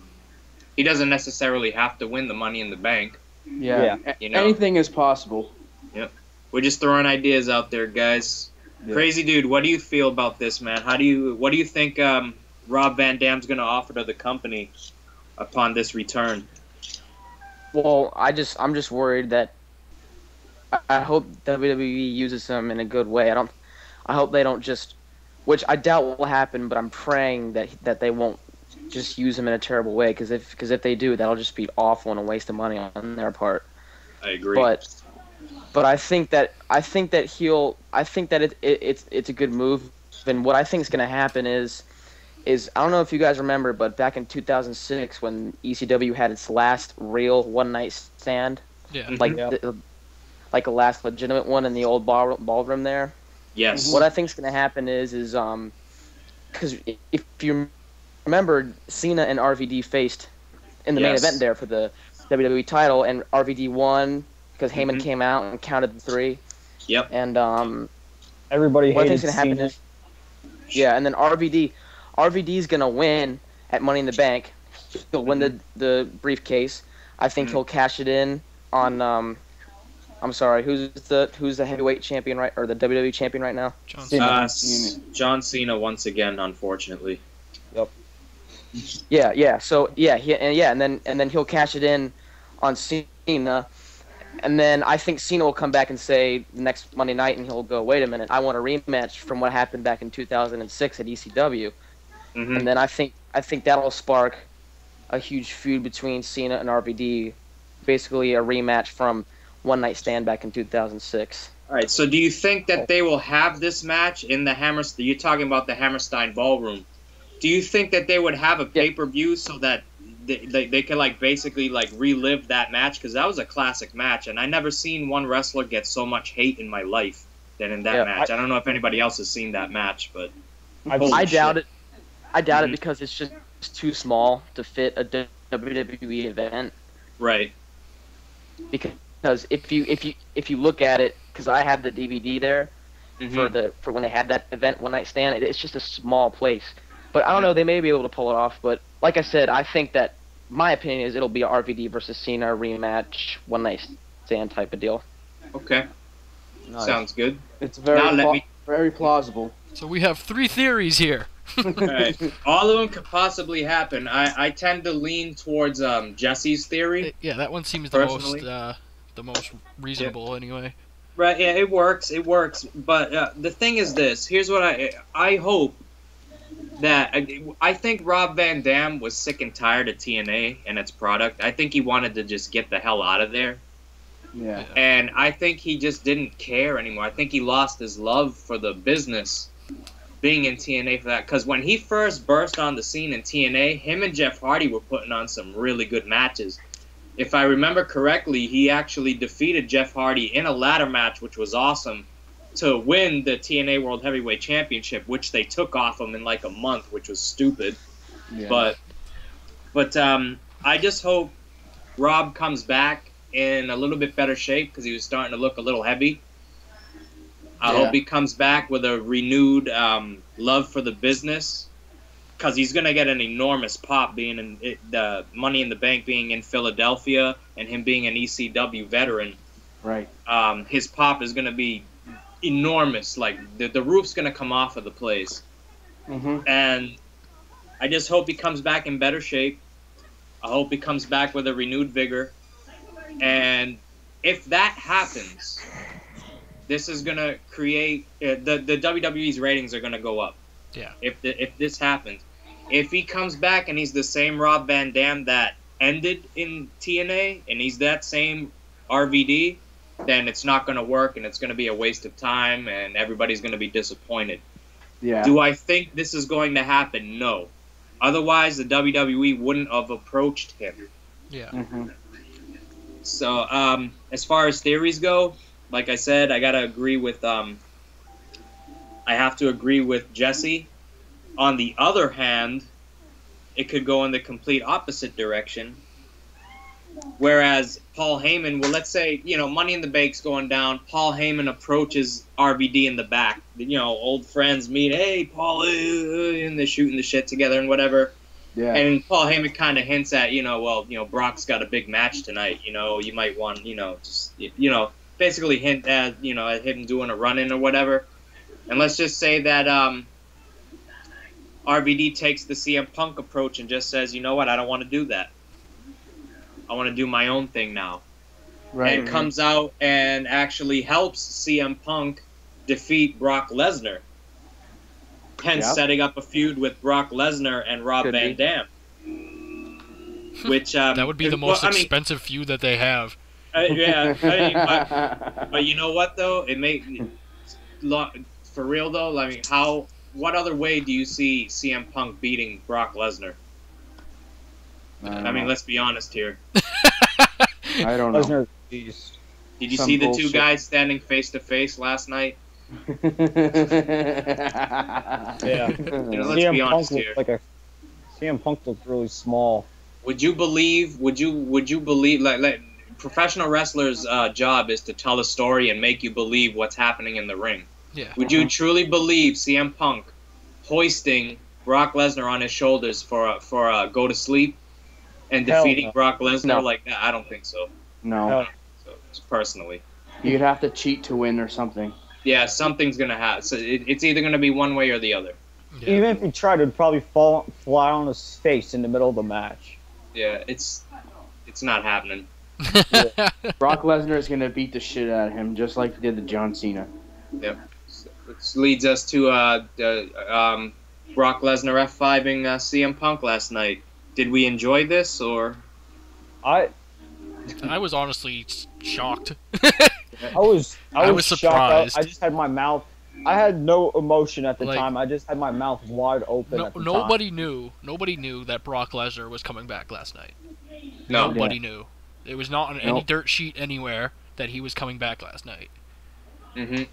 Speaker 2: He doesn't necessarily have to win the Money in the Bank.
Speaker 1: Yeah. Anything is possible.
Speaker 2: Yep. We're just throwing ideas out there, guys. Yeah. Crazy Dude, what do you feel about this, man? What do you think Rob Van Dam's going to offer to the company upon this return?
Speaker 5: Well, I'm just worried that I hope WWE uses him in a good way. I hope they don't just, which I doubt will happen, but I'm praying that they won't just use him in a terrible way, because if they do, that'll just be awful and a waste of money on their part.
Speaker 2: I agree.
Speaker 5: But I think that it's a good move, and what I think is going to happen is I don't know if you guys remember, but back in 2006 when ECW had its last real one-night stand, like a last legitimate one in the old ballroom there.
Speaker 2: Yes.
Speaker 5: What I think is going to happen is because if you remember, Cena and RVD faced in the main event there for the WWE title, and RVD won because Heyman came out and counted the 3.
Speaker 2: Yep.
Speaker 5: And
Speaker 4: everybody
Speaker 5: what I
Speaker 4: hated
Speaker 5: think's gonna happen
Speaker 4: Cena.
Speaker 5: is, and then RVD's gonna win at Money in the Bank. He'll win the briefcase. I think he'll cash it in on I'm sorry, who's the heavyweight champion or the WWE champion right now?
Speaker 2: John Cena once again, unfortunately.
Speaker 4: Yep.
Speaker 5: Yeah. So and then he'll cash it in on Cena, and then I think Cena will come back and say next Monday night, and he'll go, wait a minute, I want a rematch from what happened back in 2006 at ECW, and then I think that'll spark a huge feud between Cena and RVD, basically a rematch from One Night Stand back in 2006.
Speaker 2: All right. So do you think that they will have this match in the Hammerstein? You're talking about the Hammerstein Ballroom. Do you think that they would have a pay-per-view so that they can basically relive that match? Because that was a classic match, and I never seen one wrestler get so much hate in my life than in that match. I don't know if anybody else has seen that match, but
Speaker 5: I doubt it. I doubt it because it's just too small to fit a WWE event.
Speaker 2: Right.
Speaker 5: Because if you look at it, because I have the DVD there for when they had that event One Night Stand, it's just a small place. But I don't know, they may be able to pull it off. But like I said, I think that my opinion is it'll be a RVD versus Cena rematch, One Night Stand type of deal.
Speaker 2: Okay. Nice. Sounds good.
Speaker 1: It's very plausible.
Speaker 3: So we have 3 theories here.
Speaker 2: All right. All of them could possibly happen. I tend to lean towards Jesse's theory.
Speaker 3: Yeah, that one seems the most reasonable anyway.
Speaker 2: Right, yeah, it works. But the thing is this. Here's what I hope that I think Rob Van Dam was sick and tired of TNA and its product. I think he wanted to just get the hell out of there.
Speaker 1: Yeah.
Speaker 2: And I think he just didn't care anymore. I think he lost his love for the business being in TNA for that. Because when he first burst on the scene in TNA, him and Jeff Hardy were putting on some really good matches. If I remember correctly, he actually defeated Jeff Hardy in a ladder match, which was awesome, to win the TNA World Heavyweight Championship, which they took off him in a month, which was stupid. Yeah. But I just hope Rob comes back in a little bit better shape because he was starting to look a little heavy. I hope he comes back with a renewed love for the business, because he's going to get an enormous pop being in the Money in the Bank being in Philadelphia and him being an ECW veteran.
Speaker 1: Right.
Speaker 2: His pop is going to be enormous. The roof's going to come off of the place. And I just hope he comes back in better shape. I hope he comes back with a renewed vigor. And if that happens, this is gonna create the WWE's ratings are gonna go up.
Speaker 3: Yeah.
Speaker 2: If this happens, if he comes back and he's the same Rob Van Dam that ended in TNA, and he's that same RVD, then it's not gonna work, and it's gonna be a waste of time, and everybody's gonna be disappointed.
Speaker 1: Yeah.
Speaker 2: Do I think this is going to happen? No. Otherwise, the WWE wouldn't have approached him.
Speaker 3: Yeah.
Speaker 1: Mm-hmm.
Speaker 2: So, as far as theories go, like I said, I gotta agree with. I have to agree with Jesse. On the other hand, it could go in the complete opposite direction. Whereas Paul Heyman, well, let's say, Money in the Bank's going down. Paul Heyman approaches RVD in the back. Old friends meet. Hey, Paul, and they're shooting the shit together and whatever.
Speaker 1: Yeah.
Speaker 2: And Paul Heyman kind of hints at, Brock's got a big match tonight. You might want, basically hint at, at him doing a run-in or whatever. And let's just say that RVD takes the CM Punk approach and just says, you know what, I don't want to do that. I want to do my own thing now.
Speaker 1: Right.
Speaker 2: And comes out and actually helps CM Punk defeat Brock Lesnar. Hence setting up a feud with Brock Lesnar and Rob Van Dam. Which
Speaker 3: that would be the most expensive feud that they have.
Speaker 2: Yeah, but you know what though? It for real though. I mean, what other way do you see CM Punk beating Brock Lesnar? I mean, let's be honest here.
Speaker 1: I don't know.
Speaker 4: Lesnar,
Speaker 2: did you see the two guys standing face to face last night?
Speaker 4: Yeah.
Speaker 2: Let's be honest here.
Speaker 4: CM Punk looked really small.
Speaker 2: Would you believe? Like professional wrestlers' job is to tell a story and make you believe what's happening in the ring.
Speaker 3: Yeah.
Speaker 2: Would you truly believe CM Punk hoisting Brock Lesnar on his shoulders for a go to sleep and defeating Brock Lesnar like that? I don't think so.
Speaker 1: No.
Speaker 2: So personally,
Speaker 1: you'd have to cheat to win or something.
Speaker 2: Yeah, something's gonna happen. So it's either gonna be one way or the other.
Speaker 3: Yeah.
Speaker 4: Even if he tried, it'd probably fly on his face in the middle of the match.
Speaker 2: Yeah, it's not happening.
Speaker 1: Brock Lesnar is gonna beat the shit out of him, just like he did to John Cena.
Speaker 2: Yep. Which leads us to Brock Lesnar F5ing CM Punk last night. Did we enjoy this, or?
Speaker 3: I was honestly shocked.
Speaker 4: I was
Speaker 3: surprised.
Speaker 4: I just had my mouth. I had no emotion at the time. I just had my mouth wide open.
Speaker 3: Nobody knew that Brock Lesnar was coming back last night.
Speaker 2: No.
Speaker 3: Nobody knew. It was not on any dirt sheet anywhere that he was coming back last night.
Speaker 2: Mm-hmm.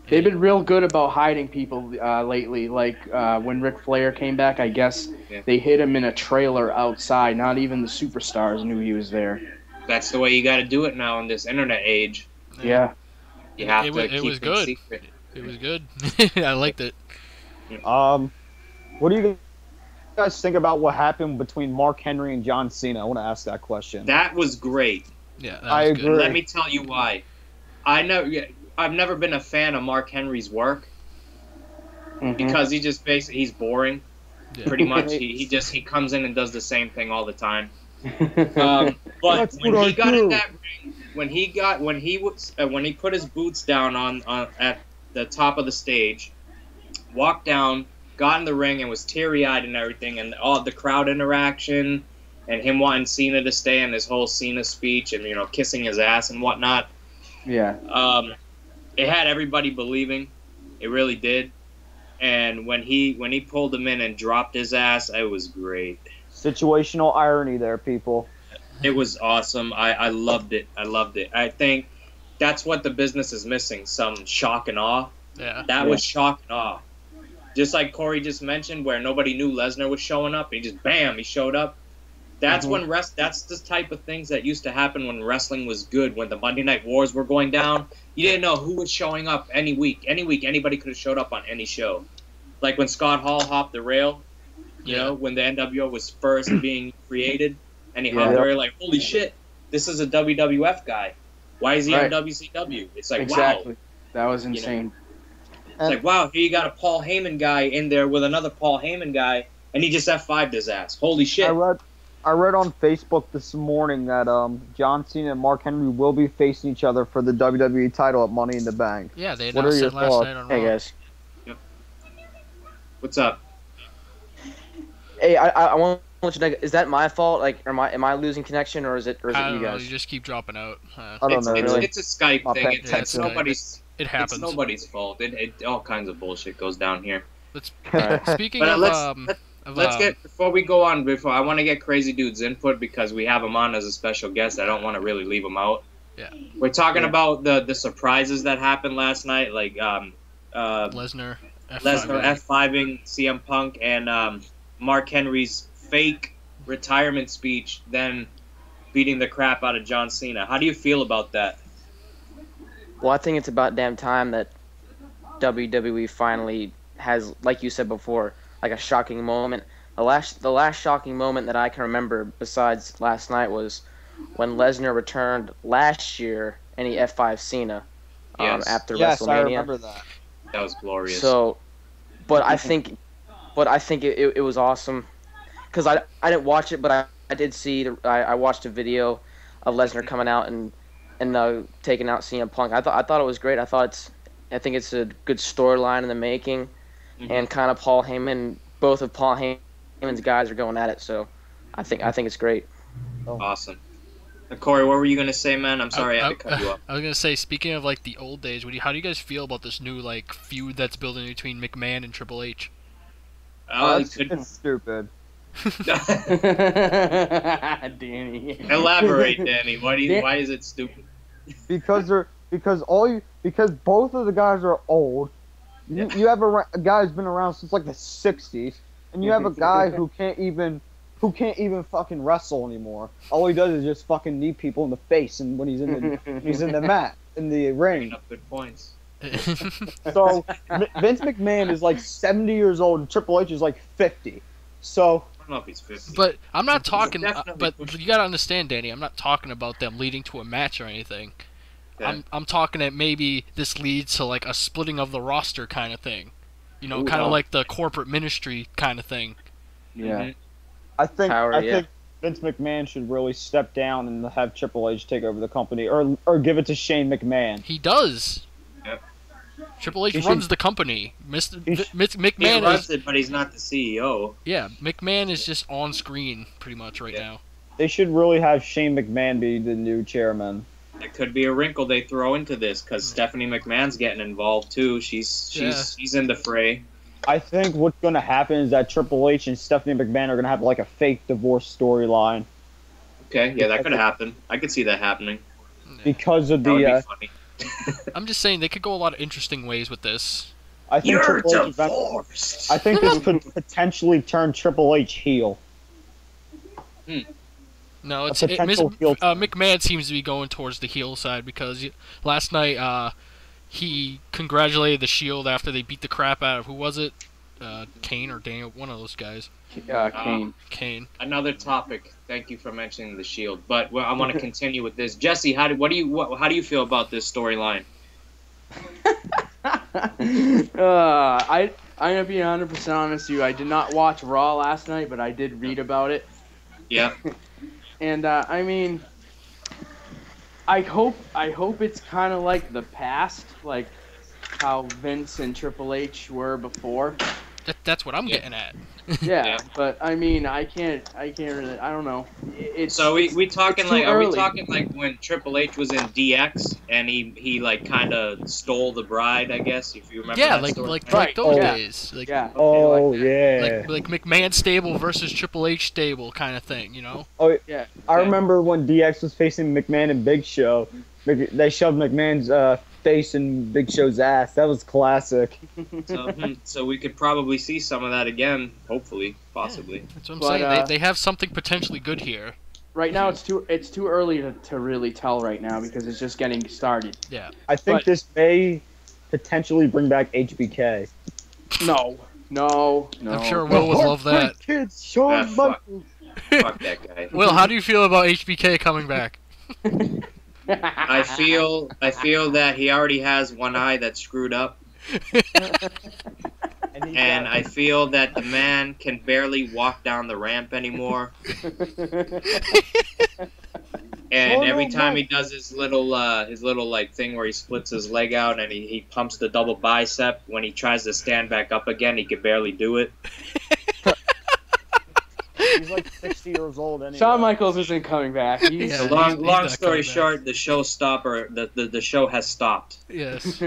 Speaker 1: They've been real good about hiding people lately. Like when Ric Flair came back, I guess they hid him in a trailer outside. Not even the superstars knew he was there.
Speaker 2: That's the way you got to do it now in this internet age.
Speaker 1: Yeah.
Speaker 2: You have to keep
Speaker 3: it good.
Speaker 2: Secret.
Speaker 3: It was good. I liked it.
Speaker 4: What do you guys think about what happened between Mark Henry and John Cena? I want to ask that question.
Speaker 2: That was great.
Speaker 3: Yeah,
Speaker 4: I agree.
Speaker 3: good.
Speaker 2: Let me tell you why. I've never been a fan of Mark Henry's work because he's boring.
Speaker 3: Yeah.
Speaker 2: Pretty much, he comes in and does the same thing all the time. But when he got in that ring, when he put his boots down on at the top of the stage, walked down, got in the ring, and was teary-eyed and everything, and all the crowd interaction, and him wanting Cena to stay, and his whole Cena speech, and kissing his ass and whatnot.
Speaker 1: Yeah.
Speaker 2: It had everybody believing. It really did. And when he pulled him in and dropped his ass, it was great.
Speaker 4: Situational irony there, people.
Speaker 2: It was awesome. I loved it. I think that's what the business is missing, some shock and awe.
Speaker 3: Yeah.
Speaker 2: That was shock and awe. Just like Corey just mentioned, where nobody knew Lesnar was showing up. He just, bam, he showed up. That's when that's the type of things that used to happen when wrestling was good, when the Monday Night Wars were going down. You didn't know who was showing up any week. Any week, anybody could have showed up on any show. Like when Scott Hall hopped the rail, when the NWO was first being created, and he hopped the rail, like, holy shit, this is a WWF guy. Why is he on WCW? It's like, wow.
Speaker 1: That was insane.
Speaker 2: It's like, wow, here you got a Paul Heyman guy in there with another Paul Heyman guy, and he just F5'd his ass. Holy shit.
Speaker 4: I read on Facebook this morning that John Cena and Mark Henry will be facing each other for the WWE title at Money in the Bank.
Speaker 3: Yeah, they
Speaker 4: What are
Speaker 3: announced
Speaker 4: your
Speaker 3: it last
Speaker 4: thoughts?
Speaker 3: night on
Speaker 5: Hey
Speaker 3: Raw.
Speaker 5: guys.
Speaker 2: Yep. What's up?
Speaker 5: Hey, I want to know, is that my fault? Like, am I losing connection, or is it
Speaker 3: I
Speaker 5: you
Speaker 3: don't know.
Speaker 5: guys?
Speaker 3: You just keep dropping out.
Speaker 4: I don't know.
Speaker 2: It's a Skype
Speaker 4: My
Speaker 2: thing.
Speaker 4: pet
Speaker 2: It's
Speaker 3: text.
Speaker 2: nobody's.
Speaker 3: It happens.
Speaker 2: It's nobody's fault. It all kinds of bullshit goes down here.
Speaker 3: Speaking
Speaker 2: But
Speaker 3: of,
Speaker 2: let's get before we go on. I want to get Crazy Dude's input because we have him on as a special guest. I don't want to really leave him out.
Speaker 3: Yeah.
Speaker 2: We're talking about the surprises that happened last night, like
Speaker 3: Lesnar
Speaker 2: F5ing CM Punk and Mark Henry's fake retirement speech, then beating the crap out of John Cena. How do you feel about that?
Speaker 5: Well, I think it's about damn time that WWE finally has, like you said before, like a shocking moment. The last shocking moment that I can remember besides last night was when Lesnar returned last year and he F5 Cena after WrestleMania.
Speaker 4: I remember that.
Speaker 2: That was glorious.
Speaker 5: So, but I think it was awesome because I didn't watch it, but I did see I watched a video of Lesnar coming out and taking out CM Punk. I thought it was great. I think it's a good storyline in the making, and kind of Paul Heyman. Both of Paul Heyman's guys are going at it, so I think it's great.
Speaker 2: Awesome. Corey, what were you gonna say, man? I'm sorry I had to cut you off.
Speaker 3: I was gonna say, speaking of like the old days, how do you guys feel about this new like feud that's building between McMahon and Triple H?
Speaker 4: It's stupid.
Speaker 1: Danny.
Speaker 2: Elaborate, Danny. Why is it stupid?
Speaker 4: Because both of the guys are old. You have a guy who's been around since like the '60s, and you have a guy who can't even fucking wrestle anymore. All he does is just fucking knee people in the face, and when he's in the mat in the ring.
Speaker 2: Good points.
Speaker 4: So Vince McMahon is like 70 years old, and Triple H is like 50. So.
Speaker 2: I don't know if he's 50.
Speaker 3: But I'm not talking. But you gotta understand, Danny. I'm not talking about them leading to a match or anything. Yeah. I'm talking that maybe this leads to like a splitting of the roster kind of thing. You know, kind of like the corporate ministry kind of thing.
Speaker 1: Yeah.
Speaker 4: I think Vince McMahon should really step down and have Triple H take over the company, or give it to Shane McMahon.
Speaker 3: He does.
Speaker 2: Yep.
Speaker 3: Triple H runs the company. McMahon
Speaker 2: he runs it, but he's not the CEO.
Speaker 3: Yeah, McMahon is just on screen pretty much right now.
Speaker 4: They should really have Shane McMahon be the new chairman.
Speaker 2: It could be a wrinkle they throw into this because Stephanie McMahon's getting involved too. She's in the fray.
Speaker 4: I think what's going to happen is that Triple H and Stephanie McMahon are going to have like a fake divorce storyline.
Speaker 2: Okay, yeah, that could happen. I could see that happening.
Speaker 4: Because of
Speaker 2: that would be funny.
Speaker 3: I'm just saying they could go a lot of interesting ways with this.
Speaker 4: I think
Speaker 2: You're divorced.
Speaker 4: I think this could potentially turn Triple H heel.
Speaker 3: No, McMahon seems to be going towards the heel side because last night he congratulated the Sheild after they beat the crap out of, who was it? Kane or Daniel, one of those guys. Kane.
Speaker 2: Another topic. Thank you for mentioning the Sheild. But I want to continue with this. Jesse, how do you feel about this storyline?
Speaker 1: I'm gonna be 100% honest with you. I did not watch Raw last night, but I did read about it.
Speaker 2: Yeah.
Speaker 1: And I mean, I hope it's kind of like the past, like how Vince and Triple H were before.
Speaker 3: That's what I'm getting at.
Speaker 1: Yeah, but I mean, I can't really. I don't know.
Speaker 2: We talking like, are we talking like when Triple H was in DX and he like kind of stole the bride, I guess, if you remember.
Speaker 3: Yeah,
Speaker 2: that
Speaker 3: like those days. Like,
Speaker 1: yeah.
Speaker 3: Like McMahon stable versus Triple H stable kind of thing, you know.
Speaker 4: Oh yeah. I remember when DX was facing McMahon and Big Show. They shoved McMahon's face in Big Show's ass. That was classic.
Speaker 2: So we could probably see some of that again, hopefully, possibly.
Speaker 3: Yeah, that's what I'm saying. They have something potentially good here.
Speaker 1: Right now, it's too early to really tell right now because it's just getting started.
Speaker 3: Yeah.
Speaker 4: I think this may potentially bring back HBK.
Speaker 1: No.
Speaker 3: I'm sure Will would love that.
Speaker 4: Kids, Shawn Michaels.
Speaker 2: Fuck that guy.
Speaker 3: Will, how do you feel about HBK coming back?
Speaker 2: I feel that he already has one eye that's screwed up.
Speaker 4: And
Speaker 2: and I feel that the man can barely walk down the ramp anymore. And every time he does his little like thing where he splits his leg out and he pumps the double bicep, when he tries to stand back up again, he can barely do it.
Speaker 4: He's like 60 years old anyway.
Speaker 1: Shawn Michaels isn't coming back.
Speaker 2: Long story short, the show the show has stopped.
Speaker 3: Yes.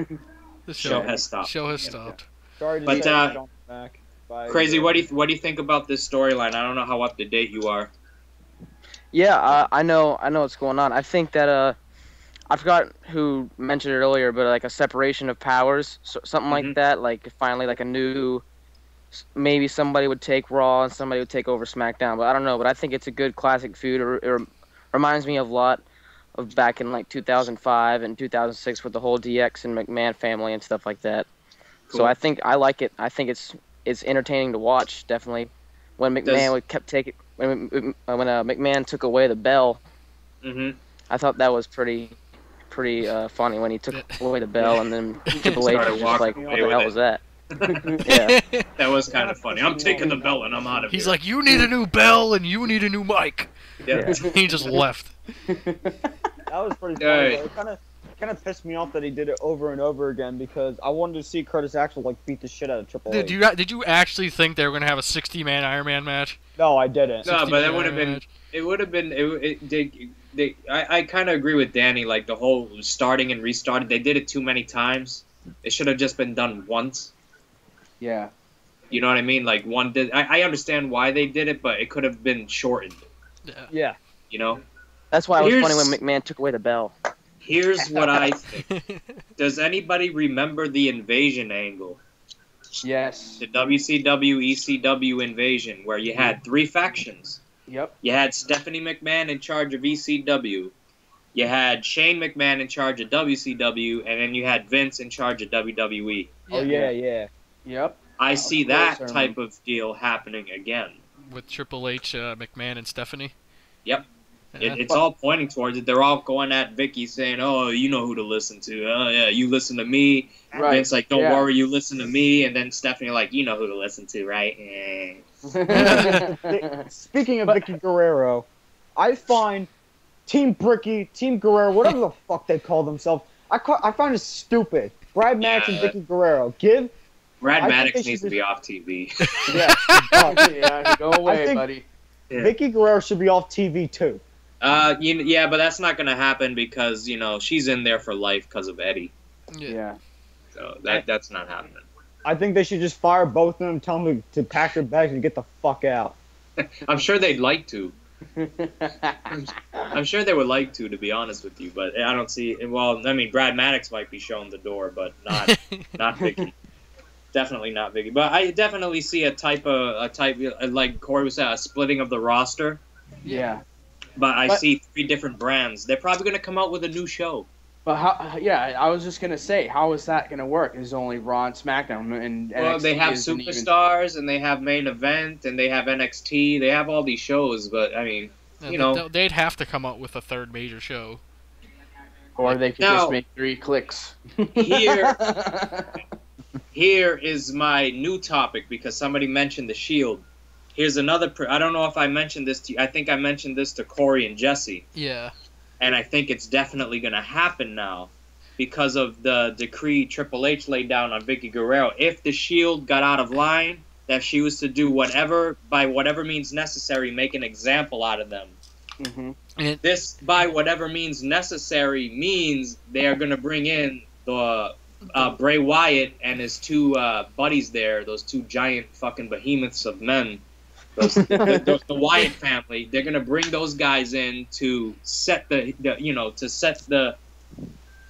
Speaker 3: The
Speaker 2: show has stopped.
Speaker 3: Show has stopped.
Speaker 4: Sorry to
Speaker 2: but
Speaker 4: say back.
Speaker 2: Crazy, what do you think about this storyline? I don't know how up to date you are.
Speaker 5: Yeah, I know what's going on. I think that I forgot who mentioned it earlier, but like a separation of powers, something like that. Like finally, like a new, maybe somebody would take Raw and somebody would take over SmackDown. But I don't know. But I think it's a good classic feud. It reminds me of a lot of back in like 2005 and 2006 with the whole DX and McMahon family and stuff like that. Cool. So I like it. I think it's entertaining to watch. Definitely, when McMahon kept taking. When McMahon took away the bell, I thought that was pretty funny when he took away the bell and then Triple H was just like, what the hell was that? Yeah.
Speaker 2: That was kind of funny. I'm taking the bell and I'm out of here.
Speaker 3: He's like, you need a new bell and you need a new mic.
Speaker 2: Yeah.
Speaker 3: He just left.
Speaker 4: That was pretty funny. It kind of pissed me off that he did it over and over again because I wanted to see Curtis Axel like beat the shit out of Triple H.
Speaker 3: Did you actually think they were gonna have a 60-man Iron Man match?
Speaker 4: No, I didn't.
Speaker 2: No, but it would have been. It would have been. I kind of agree with Danny. Like the whole starting and restarting, they did it too many times. It should have just been done once.
Speaker 1: Yeah.
Speaker 2: You know what I mean? Like one did. I understand why they did it, but it could have been shortened.
Speaker 4: Yeah.
Speaker 2: You know.
Speaker 5: That's why it was funny when McMahon took away the bell.
Speaker 2: Here's what I think. Does anybody remember the invasion angle?
Speaker 1: Yes.
Speaker 2: The WCW, ECW invasion, where you had 3 factions.
Speaker 1: Yep.
Speaker 2: You had Stephanie McMahon in charge of ECW. You had Shane McMahon in charge of WCW, and then you had Vince in charge of WWE.
Speaker 4: Oh, yeah.
Speaker 1: Yep.
Speaker 2: I see that type of deal happening again.
Speaker 3: With Triple H, McMahon, and Stephanie?
Speaker 2: Yep. It's all pointing towards it. They're all going at Vicky saying, oh, you know who to listen to. Oh, yeah, you listen to me. Right. Vince like, don't worry, you listen to me. And then Stephanie like, you know who to listen to, right?
Speaker 4: Speaking of Vicky Guerrero, I find Team Bricky, Team Guerrero, whatever the fuck they call themselves, I find it stupid. Brad Maddox and Vicky Guerrero.
Speaker 2: Brad Maddox needs to be off TV.
Speaker 1: Yeah, go away, buddy.
Speaker 4: Yeah. Vicky Guerrero should be off TV too.
Speaker 2: Yeah, but that's not gonna happen because she's in there for life because of Eddie.
Speaker 1: Yeah.
Speaker 2: So that's not happening.
Speaker 4: I think they should just fire both of them, tell them to pack their bags and get the fuck out.
Speaker 2: I'm sure they'd like to. I'm sure they would like to be honest with you, but I don't see. Well, I mean, Brad Maddox might be shown the door, but not Vicky. Definitely not Vicky. But I definitely see a type like Corey was saying, a splitting of the roster.
Speaker 1: Yeah.
Speaker 2: But I see 3 different brands. They're probably going to come out with a new show.
Speaker 1: But I was just going to say, how is that going to work? Is only Raw and SmackDown and
Speaker 2: well, they have Superstars and they have Main Event and they have NXT. They have all these shows, but I mean,
Speaker 3: they'd have to come out with a 3rd major show.
Speaker 1: Or they could just make 3 clicks.
Speaker 2: Here is my new topic because somebody mentioned the Sheild. Here's another. I don't know if I mentioned this to you. I think I mentioned this to Corey and Jesse.
Speaker 3: Yeah.
Speaker 2: And I think it's definitely going to happen now because of the decree Triple H laid down on Vicky Guerrero. If the Sheild got out of line, that she was to do by whatever means necessary, make an example out of them.
Speaker 1: Mm-hmm.
Speaker 2: This, by whatever means necessary, means they are going to bring in the Bray Wyatt and his 2 buddies there, those 2 giant fucking behemoths of men. The Wyatt family, they're gonna bring those guys in to set set the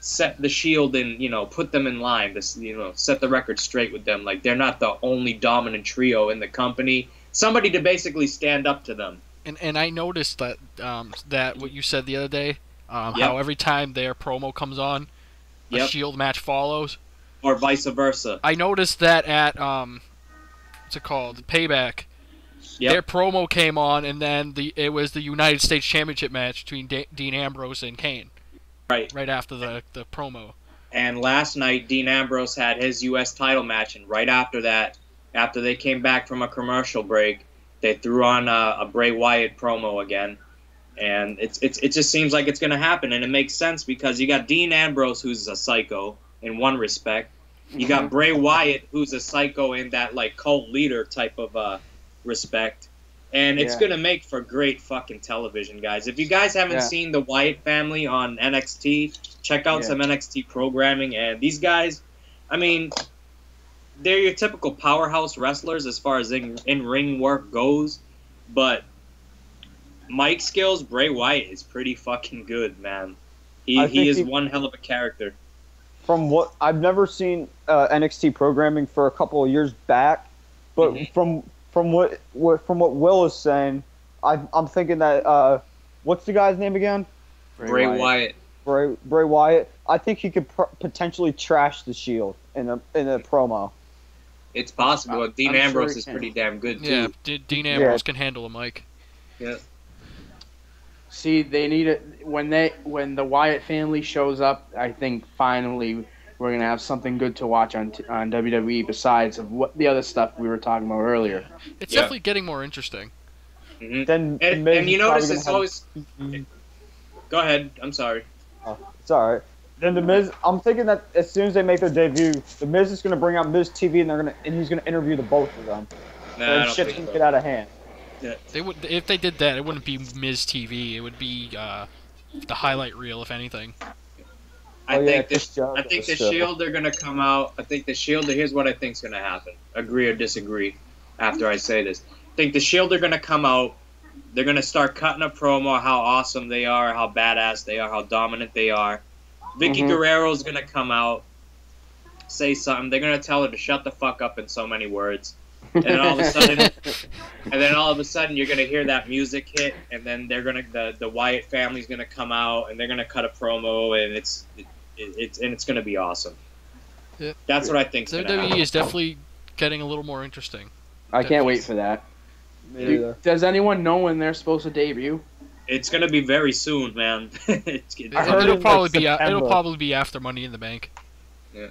Speaker 2: Sheild and put them in line to set the record straight with them. Like they're not the only dominant trio in the company. Somebody to basically stand up to them.
Speaker 3: And I noticed that that what you said the other day, how every time their promo comes on, a Sheild match follows,
Speaker 2: or vice versa.
Speaker 3: I noticed that at what's it called, Payback.
Speaker 2: Yep.
Speaker 3: Their promo came on, and then it was the United States Championship match between Dean Ambrose and Kane. Right after the promo.
Speaker 2: And last night, Dean Ambrose had his U.S. title match, and right after that, after they came back from a commercial break, they threw on a Bray Wyatt promo again. And it just seems like it's going to happen. And it makes sense because you got Dean Ambrose, who's a psycho in one respect. You got Bray Wyatt, who's a psycho in that, like, cult leader type of respect. And it's going to make for great fucking television, guys. If you guys haven't seen the Wyatt family on NXT, check out some NXT programming. And these guys, I mean, they're your typical powerhouse wrestlers as far as in-ring work goes. But mic skills, Bray Wyatt is pretty fucking good, man. He is one hell of a character.
Speaker 4: From what I've never seen NXT programming for a couple of years back, but from what Will is saying, I'm thinking that what's the guy's name again?
Speaker 2: Bray Wyatt.
Speaker 4: Bray Wyatt. I think he could potentially trash the Shield in a promo.
Speaker 2: It's possible. Dean Ambrose is pretty damn good too.
Speaker 3: Yeah, Dean Ambrose can handle a mic.
Speaker 2: Yeah.
Speaker 1: See, they need it when the Wyatt family shows up. I think finally we're gonna have something good to watch on WWE besides of what the other stuff we were talking about earlier.
Speaker 3: It's definitely getting more interesting.
Speaker 2: Then and you notice it's always. Go ahead. I'm sorry.
Speaker 4: Oh, it's all right. Then the Miz. I'm thinking that as soon as they make their debut, the Miz is gonna bring out Miz TV and he's gonna interview the both of them.
Speaker 2: Nah,
Speaker 4: and shit's gonna get out of hand.
Speaker 2: Yeah.
Speaker 3: They would, if they did that, it wouldn't be Miz TV. It would be the highlight reel, if anything.
Speaker 2: I think the Shield are gonna come out. I think the Shield. Here's what I think's gonna happen. Agree or disagree. After I say this, I think the Shield are gonna come out. They're gonna start cutting a promo how awesome they are, how badass they are, how dominant they are. Vicky Guerrero's gonna come out, say something. They're gonna tell her to shut the fuck up in so many words. And then all of a sudden, you're gonna hear that music hit, and then they're gonna the Wyatt family's gonna come out, and they're gonna cut a promo, and it's gonna be awesome.
Speaker 3: Yep.
Speaker 2: That's what I think.
Speaker 3: WWE is definitely getting a little more interesting.
Speaker 1: I can't wait for that. Does anyone know when they're supposed to debut?
Speaker 2: It's gonna be very soon, man.
Speaker 3: It'll probably be after Money in the Bank.
Speaker 2: Yeah.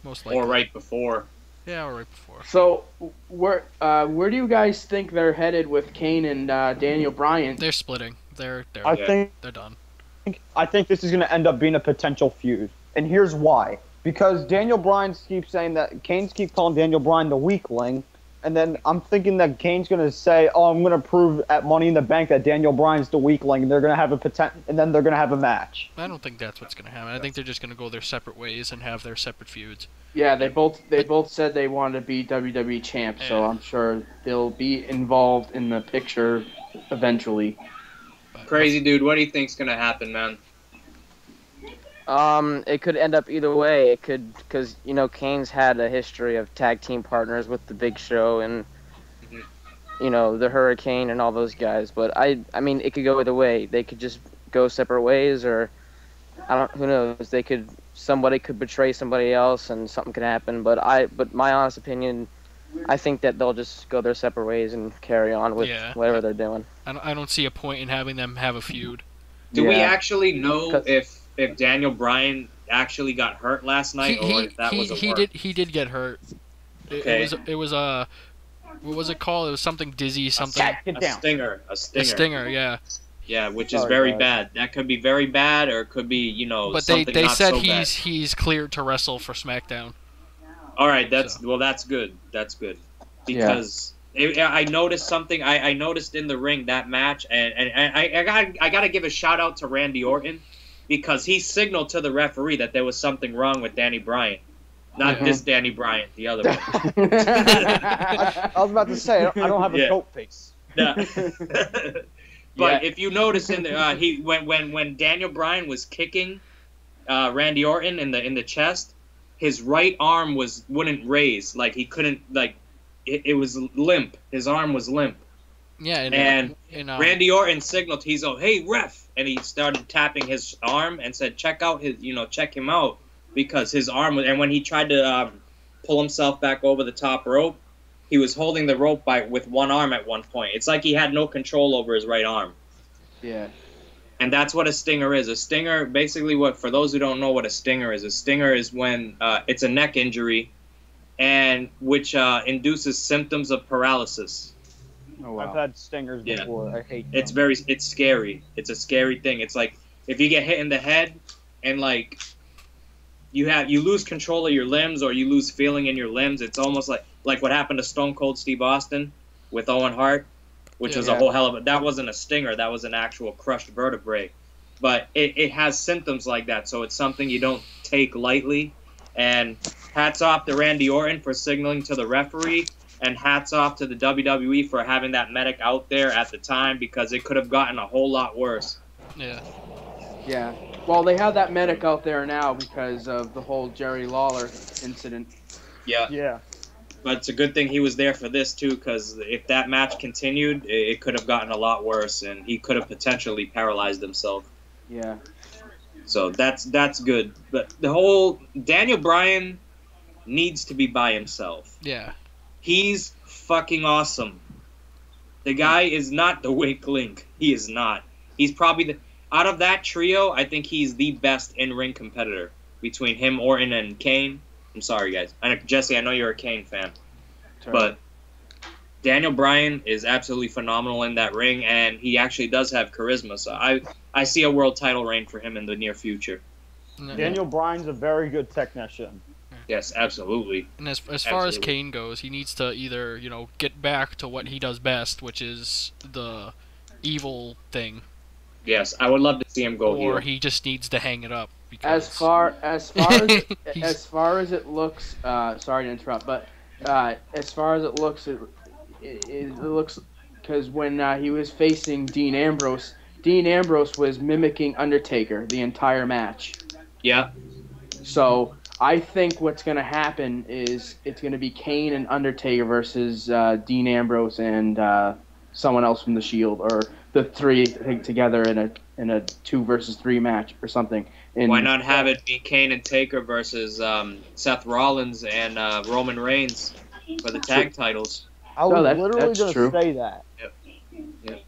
Speaker 3: Most likely.
Speaker 2: Or right before.
Speaker 3: Yeah, or right before.
Speaker 1: So, where do you guys think they're headed with Kane and Daniel Bryan?
Speaker 3: They're splitting. They're done.
Speaker 4: I think this is going to end up being a potential feud, and here's why. Because Daniel Bryan keeps saying that Kane's keep calling Daniel Bryan the weakling, and then I'm thinking that Kane's going to say, "Oh, I'm going to prove at Money in the Bank that Daniel Bryan's the weakling," and they're going to have and then they're going to have a match.
Speaker 3: I don't think that's what's going to happen. I think they're just going to go their separate ways and have their separate feuds.
Speaker 1: Yeah, they both said they want to be WWE champs, so I'm sure they'll be involved in the picture eventually.
Speaker 2: Crazy dude, what do you think's gonna happen, man?
Speaker 5: It could end up either way. It could, because Kane's had a history of tag team partners with the Big Show and the Hurricane and all those guys. But I mean, it could go either way. They could just go separate ways, or who knows? Somebody could betray somebody else and something could happen. But my honest opinion, I think that they'll just go their separate ways and carry on with whatever they're doing.
Speaker 3: I don't see a point in having them have a feud.
Speaker 2: Do we actually know if Daniel Bryan actually got hurt last night, or if that was a work?
Speaker 3: He did get hurt.
Speaker 2: Okay.
Speaker 3: It was a what was it called? It was something dizzy, something.
Speaker 2: A stinger.
Speaker 3: A stinger, yeah.
Speaker 2: Yeah, which is very bad. That could be very bad, or it could be,
Speaker 3: But
Speaker 2: something
Speaker 3: they
Speaker 2: not
Speaker 3: said
Speaker 2: so bad.
Speaker 3: he's cleared to wrestle for SmackDown.
Speaker 2: All right, that's good. That's good because I noticed something. I noticed in the ring that match, and I got to give a shout out to Randy Orton because he signaled to the referee that there was something wrong with Danny Bryan. Not this Danny Bryan, the other one.
Speaker 4: I was about to say, I don't have a goat face.
Speaker 2: No. But if you notice in the when Daniel Bryan was kicking Randy Orton in the chest, his right arm wouldn't raise, like he couldn't, like it was limp. His arm was limp.
Speaker 3: Yeah,
Speaker 2: and Randy Orton signaled, he's hey ref, and he started tapping his arm and said check him out because his arm was, and when he tried to pull himself back over the top rope, he was holding the rope with one arm at one point. It's like he had no control over his right arm.
Speaker 1: Yeah.
Speaker 2: And that's what a stinger is. A stinger, basically, for those who don't know what a stinger is when it's a neck injury, and which induces symptoms of paralysis.
Speaker 1: Oh, wow.
Speaker 4: I've had stingers before. I hate them.
Speaker 2: It's scary. It's a scary thing. It's like if you get hit in the head and like you lose control of your limbs or you lose feeling in your limbs. It's almost like what happened to Stone Cold Steve Austin with Owen Hart, which was a whole hell of a. That wasn't a stinger. That was an actual crushed vertebrae. But it has symptoms like that, so it's something you don't take lightly. And hats off to Randy Orton for signaling to the referee, and hats off to the WWE for having that medic out there at the time, because it could have gotten a whole lot worse.
Speaker 3: Yeah.
Speaker 1: Yeah. Well, they have that medic out there now because of the whole Jerry Lawler incident.
Speaker 2: Yeah.
Speaker 4: Yeah.
Speaker 2: But it's a good thing he was there for this, too, because if that match continued, it could have gotten a lot worse, and he could have potentially paralyzed himself.
Speaker 1: Yeah.
Speaker 2: So that's good. But the whole Daniel Bryan needs to be by himself.
Speaker 3: Yeah.
Speaker 2: He's fucking awesome. The guy is not the weak link. He is not. He's probably out of that trio, I think he's the best in-ring competitor between him, Orton, and Kane. I'm sorry, guys. Jesse, I know you're a Kane fan.
Speaker 1: Sorry.
Speaker 2: But Daniel Bryan is absolutely phenomenal in that ring, and he actually does have charisma. So I see a world title reign for him in the near future.
Speaker 4: Daniel Bryan's a very good technician.
Speaker 2: Yes, absolutely.
Speaker 3: And as far as Kane goes, he needs to either, get back to what he does best, which is the evil thing.
Speaker 2: Yes, I would love to see him go heel.
Speaker 3: Or he just needs to hang it up. Because...
Speaker 1: As far as it looks, sorry to interrupt, but as far as it looks, it looks, because when he was facing Dean Ambrose was mimicking Undertaker the entire match.
Speaker 2: Yeah.
Speaker 1: So I think what's going to happen is it's going to be Kane and Undertaker versus Dean Ambrose and someone else from the Sheild, or the three together in a 2 versus 3 match or something.
Speaker 2: Why not have it be Kane and Taker versus Seth Rollins and Roman Reigns for the tag titles?
Speaker 4: I was literally going to say that.
Speaker 2: Yep.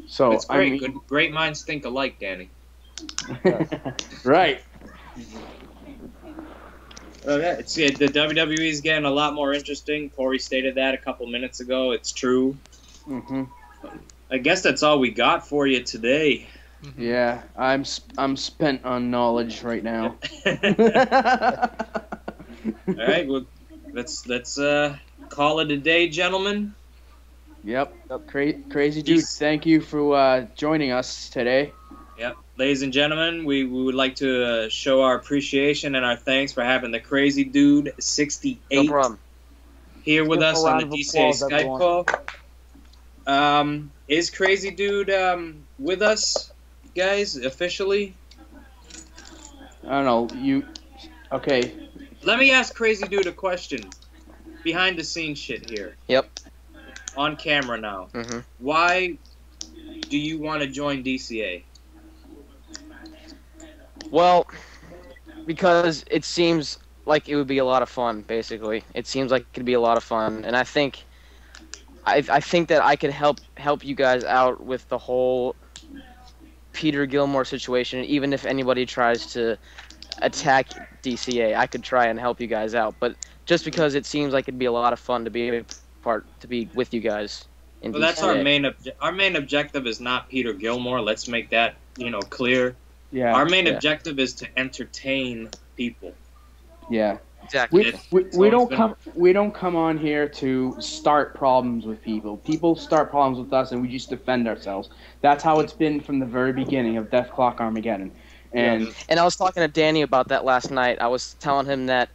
Speaker 1: So
Speaker 2: it's great. Great minds think alike, Danny.
Speaker 1: Right.
Speaker 2: Okay. The WWE is getting a lot more interesting. Corey stated that a couple minutes ago. It's true.
Speaker 1: Mm-hmm.
Speaker 2: I guess that's all we got for you today.
Speaker 1: Yeah, I'm spent on knowledge right now.
Speaker 2: All right, well, let's call it a day, gentlemen.
Speaker 1: Yep. Crazy Dude, thank you for joining us today.
Speaker 2: Yep. Ladies and gentlemen, we would like to show our appreciation and our thanks for having the Crazydude68 here with us on the DCA Skype call. Is Crazydude with us, guys, officially?
Speaker 1: I don't know. Okay.
Speaker 2: Let me ask Crazydude a question. Behind the scenes shit here.
Speaker 5: Yep.
Speaker 2: On camera now.
Speaker 5: Mm-hmm.
Speaker 2: Why do you want to join DCA?
Speaker 5: Well, because it seems like it would be a lot of fun, basically. It seems like it could be a lot of fun, and I think that I could help you guys out with the whole Peter Gilmore situation. Even if anybody tries to attack DCA, I could try and help you guys out. But just because it seems like it'd be a lot of fun to be with you guys in DCA.
Speaker 2: That's our main objective is not Peter Gilmore. Let's make that clear.
Speaker 1: Yeah.
Speaker 2: Our main objective is to entertain people.
Speaker 1: Yeah.
Speaker 5: Exactly.
Speaker 1: We don't come on here to start problems with people. People start problems with us, and we just defend ourselves. That's how it's been from the very beginning of Death Clock Armageddon. And
Speaker 5: I was talking to Danny about that last night. I was telling him that,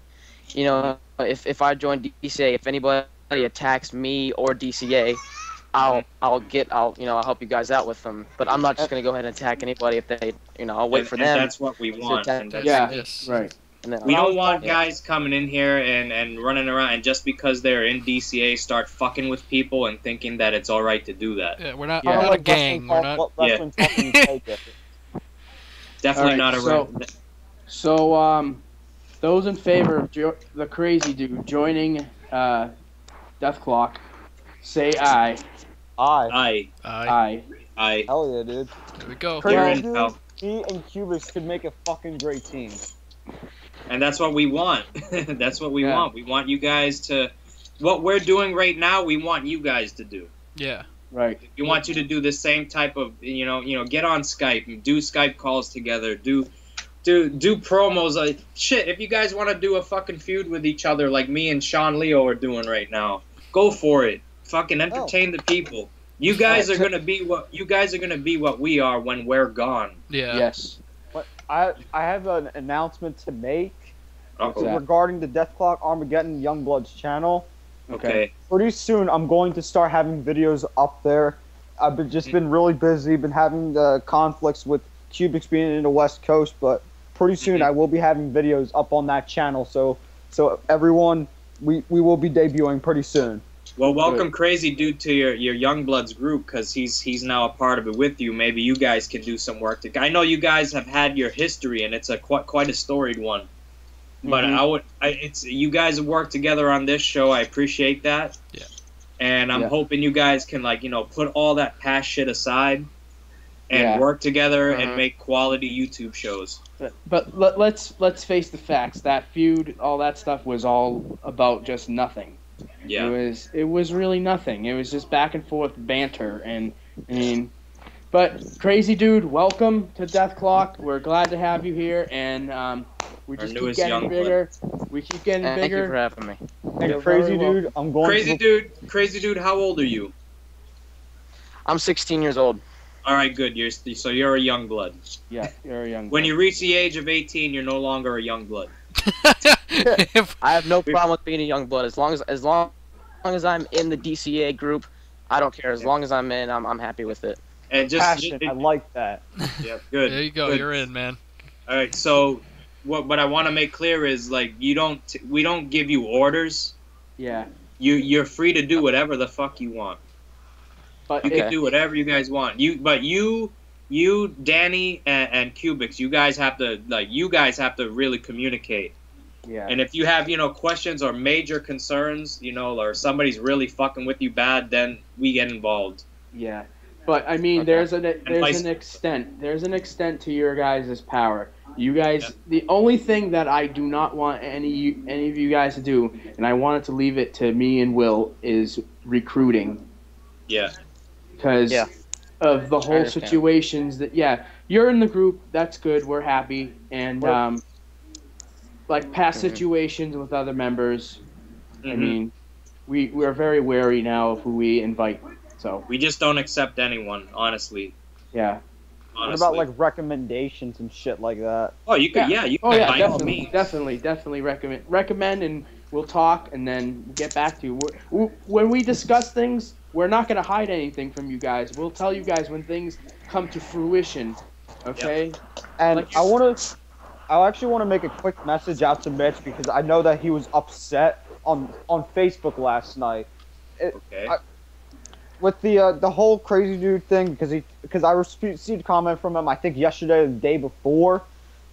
Speaker 5: if I join DCA, if anybody attacks me or DCA, I'll help you guys out with them. But I'm not just gonna go ahead and attack anybody if they, I'll wait for them.
Speaker 2: That's what we want.
Speaker 1: Right.
Speaker 2: We don't want guys coming in here and running around and just because they're in DCA start fucking with people and thinking that it's all right to do that.
Speaker 3: Yeah, we're not a gang. We're not.
Speaker 2: Definitely not a.
Speaker 1: So those in favor of the Crazy Dude joining Death Clock, say aye.
Speaker 2: Aye.
Speaker 4: Hell yeah, dude.
Speaker 3: There we go.
Speaker 4: Crazy Dude, he and Cubis could make a fucking great team.
Speaker 2: And that's what we want. That's what we want. We want you guys to, what we're doing right now, we want you guys to do.
Speaker 3: Yeah.
Speaker 1: Right.
Speaker 2: We want you to do the same type of, you know, get on Skype and do Skype calls together, do promos. Like, shit, if you guys want to do a fucking feud with each other like me and Sean Leo are doing right now, go for it. Fucking entertain the people. You guys are gonna be what we are when we're gone.
Speaker 3: Yeah.
Speaker 1: Yes.
Speaker 4: But I have an announcement to make
Speaker 2: Uh-oh.
Speaker 4: regarding the Death Clock Armageddon Youngbloods channel.
Speaker 2: Okay.
Speaker 4: Pretty soon, I'm going to start having videos up there. I've been really busy, been having the conflicts with Cubics being in the West Coast, but pretty soon I will be having videos up on that channel. So everyone, we will be debuting pretty soon.
Speaker 2: Well, welcome Crazydude to your Youngbloods group, because he's now a part of it with you. Maybe you guys can do some work together. I know you guys have had your history, and it's a quite a storied one. But you guys have worked together on this show. I appreciate that.
Speaker 3: Yeah.
Speaker 2: And I'm hoping you guys can, like, put all that past shit aside and work together and make quality YouTube shows.
Speaker 1: But let's face the facts. That feud, all that stuff was all about just nothing.
Speaker 2: Yeah.
Speaker 1: It was really nothing. It was just back and forth banter, and I mean, but Crazydude, welcome to Death Clock. We're glad to have you here, and we just keep getting bigger. We keep getting bigger.
Speaker 5: Thank you for having me.
Speaker 4: Hey, Crazydude, I'm going.
Speaker 2: Crazydude, how old are you?
Speaker 5: I'm 16 years old.
Speaker 2: All right, good. So you're a young blood.
Speaker 1: Yeah, you're a young blood.
Speaker 2: When you reach the age of 18, you're no longer a young blood.
Speaker 5: I have no problem with being a young blood as long as I'm in the DCA group. I don't care. As long as I'm in, I'm happy with it.
Speaker 2: And just
Speaker 4: Passion, I like that.
Speaker 2: Yeah, good.
Speaker 3: There you go.
Speaker 2: Good.
Speaker 3: You're in, man.
Speaker 2: All right. So what I want to make clear is, like, we don't give you orders.
Speaker 1: Yeah.
Speaker 2: You're free to do whatever the fuck you want.
Speaker 1: But
Speaker 2: you can do whatever you guys want. You, Danny, and Cubics, you guys have to really communicate.
Speaker 1: Yeah.
Speaker 2: And if you have, questions or major concerns, or somebody's really fucking with you bad, then we get involved.
Speaker 1: Yeah. But I mean, there's an extent to your guys' power. You guys, the only thing that I do not want any of you guys to do, and I wanted to leave it to me and Will, is recruiting.
Speaker 2: Yeah.
Speaker 1: Because of the whole situations that, you're in the group, that's good, we're happy, and like past situations with other members, I mean, we're very wary now of who we invite. So
Speaker 2: we just don't accept anyone, honestly.
Speaker 1: Yeah.
Speaker 4: What about like recommendations and shit like that?
Speaker 2: Oh, you could,
Speaker 1: definitely recommend, and we'll talk, and then get back to you. When we discuss things, we're not going to hide anything from you guys. We'll tell you guys when things come to fruition. Okay.
Speaker 4: Yep. And I actually want to make a quick message out to Mitch, because I know that he was upset on Facebook last night. With the whole Crazydude thing, because I received a comment from him, I think yesterday or the day before.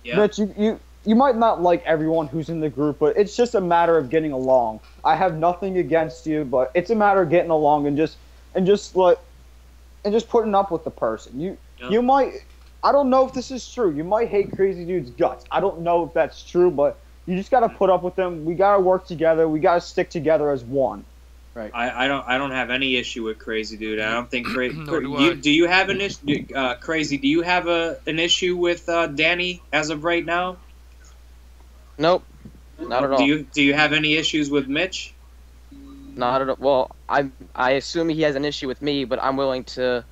Speaker 4: Yeah. Mitch, you might not like everyone who's in the group, but it's just a matter of getting along. I have nothing against you, but it's a matter of getting along and just putting up with the person. You might, I don't know if this is true. You might hate Crazydude's guts. I don't know if that's true, but you just gotta put up with them. We gotta work together. We gotta stick together as one.
Speaker 1: Right.
Speaker 2: I don't have any issue with Crazydude. I don't think do you have an issue, Crazy? Do you have an issue with Danny as of right now?
Speaker 5: Nope, not at all.
Speaker 2: Do you have any issues with Mitch?
Speaker 5: Not at all. Well, I assume he has an issue with me, but I'm willing to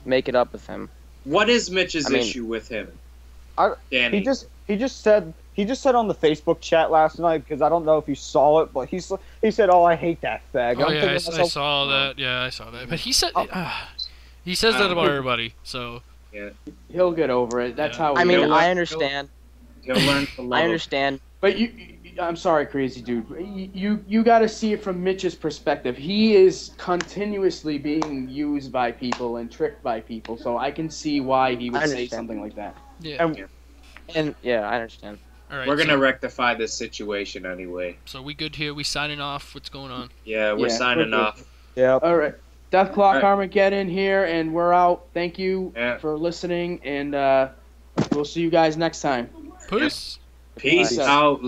Speaker 5: make it up with him.
Speaker 2: What is Mitch's issue with him? Danny.
Speaker 4: He just said on the Facebook chat last night, because I don't know if you saw it, but he said, "Oh, I hate that fag."
Speaker 3: Oh, yeah, I saw that. Yeah, I saw that. But he said he says that about everybody. So
Speaker 2: yeah,
Speaker 1: he'll get over it. That's how.
Speaker 5: I mean, I understand.
Speaker 2: He'll learn to love.
Speaker 5: I understand.
Speaker 1: But I'm sorry, Crazydude. You got to see it from Mitch's perspective. He is continuously being used by people and tricked by people, so I can see why he would say something like that.
Speaker 3: Yeah.
Speaker 5: And I understand.
Speaker 3: All right,
Speaker 2: we're gonna rectify this situation anyway.
Speaker 3: So we good here? We signing off? What's going on?
Speaker 2: Yeah, we're signing off.
Speaker 4: Yeah.
Speaker 1: All right. Death Clock Armageddon here, and we're out. Thank you for listening, and we'll see you guys next time.
Speaker 3: Peace.
Speaker 2: Peace out.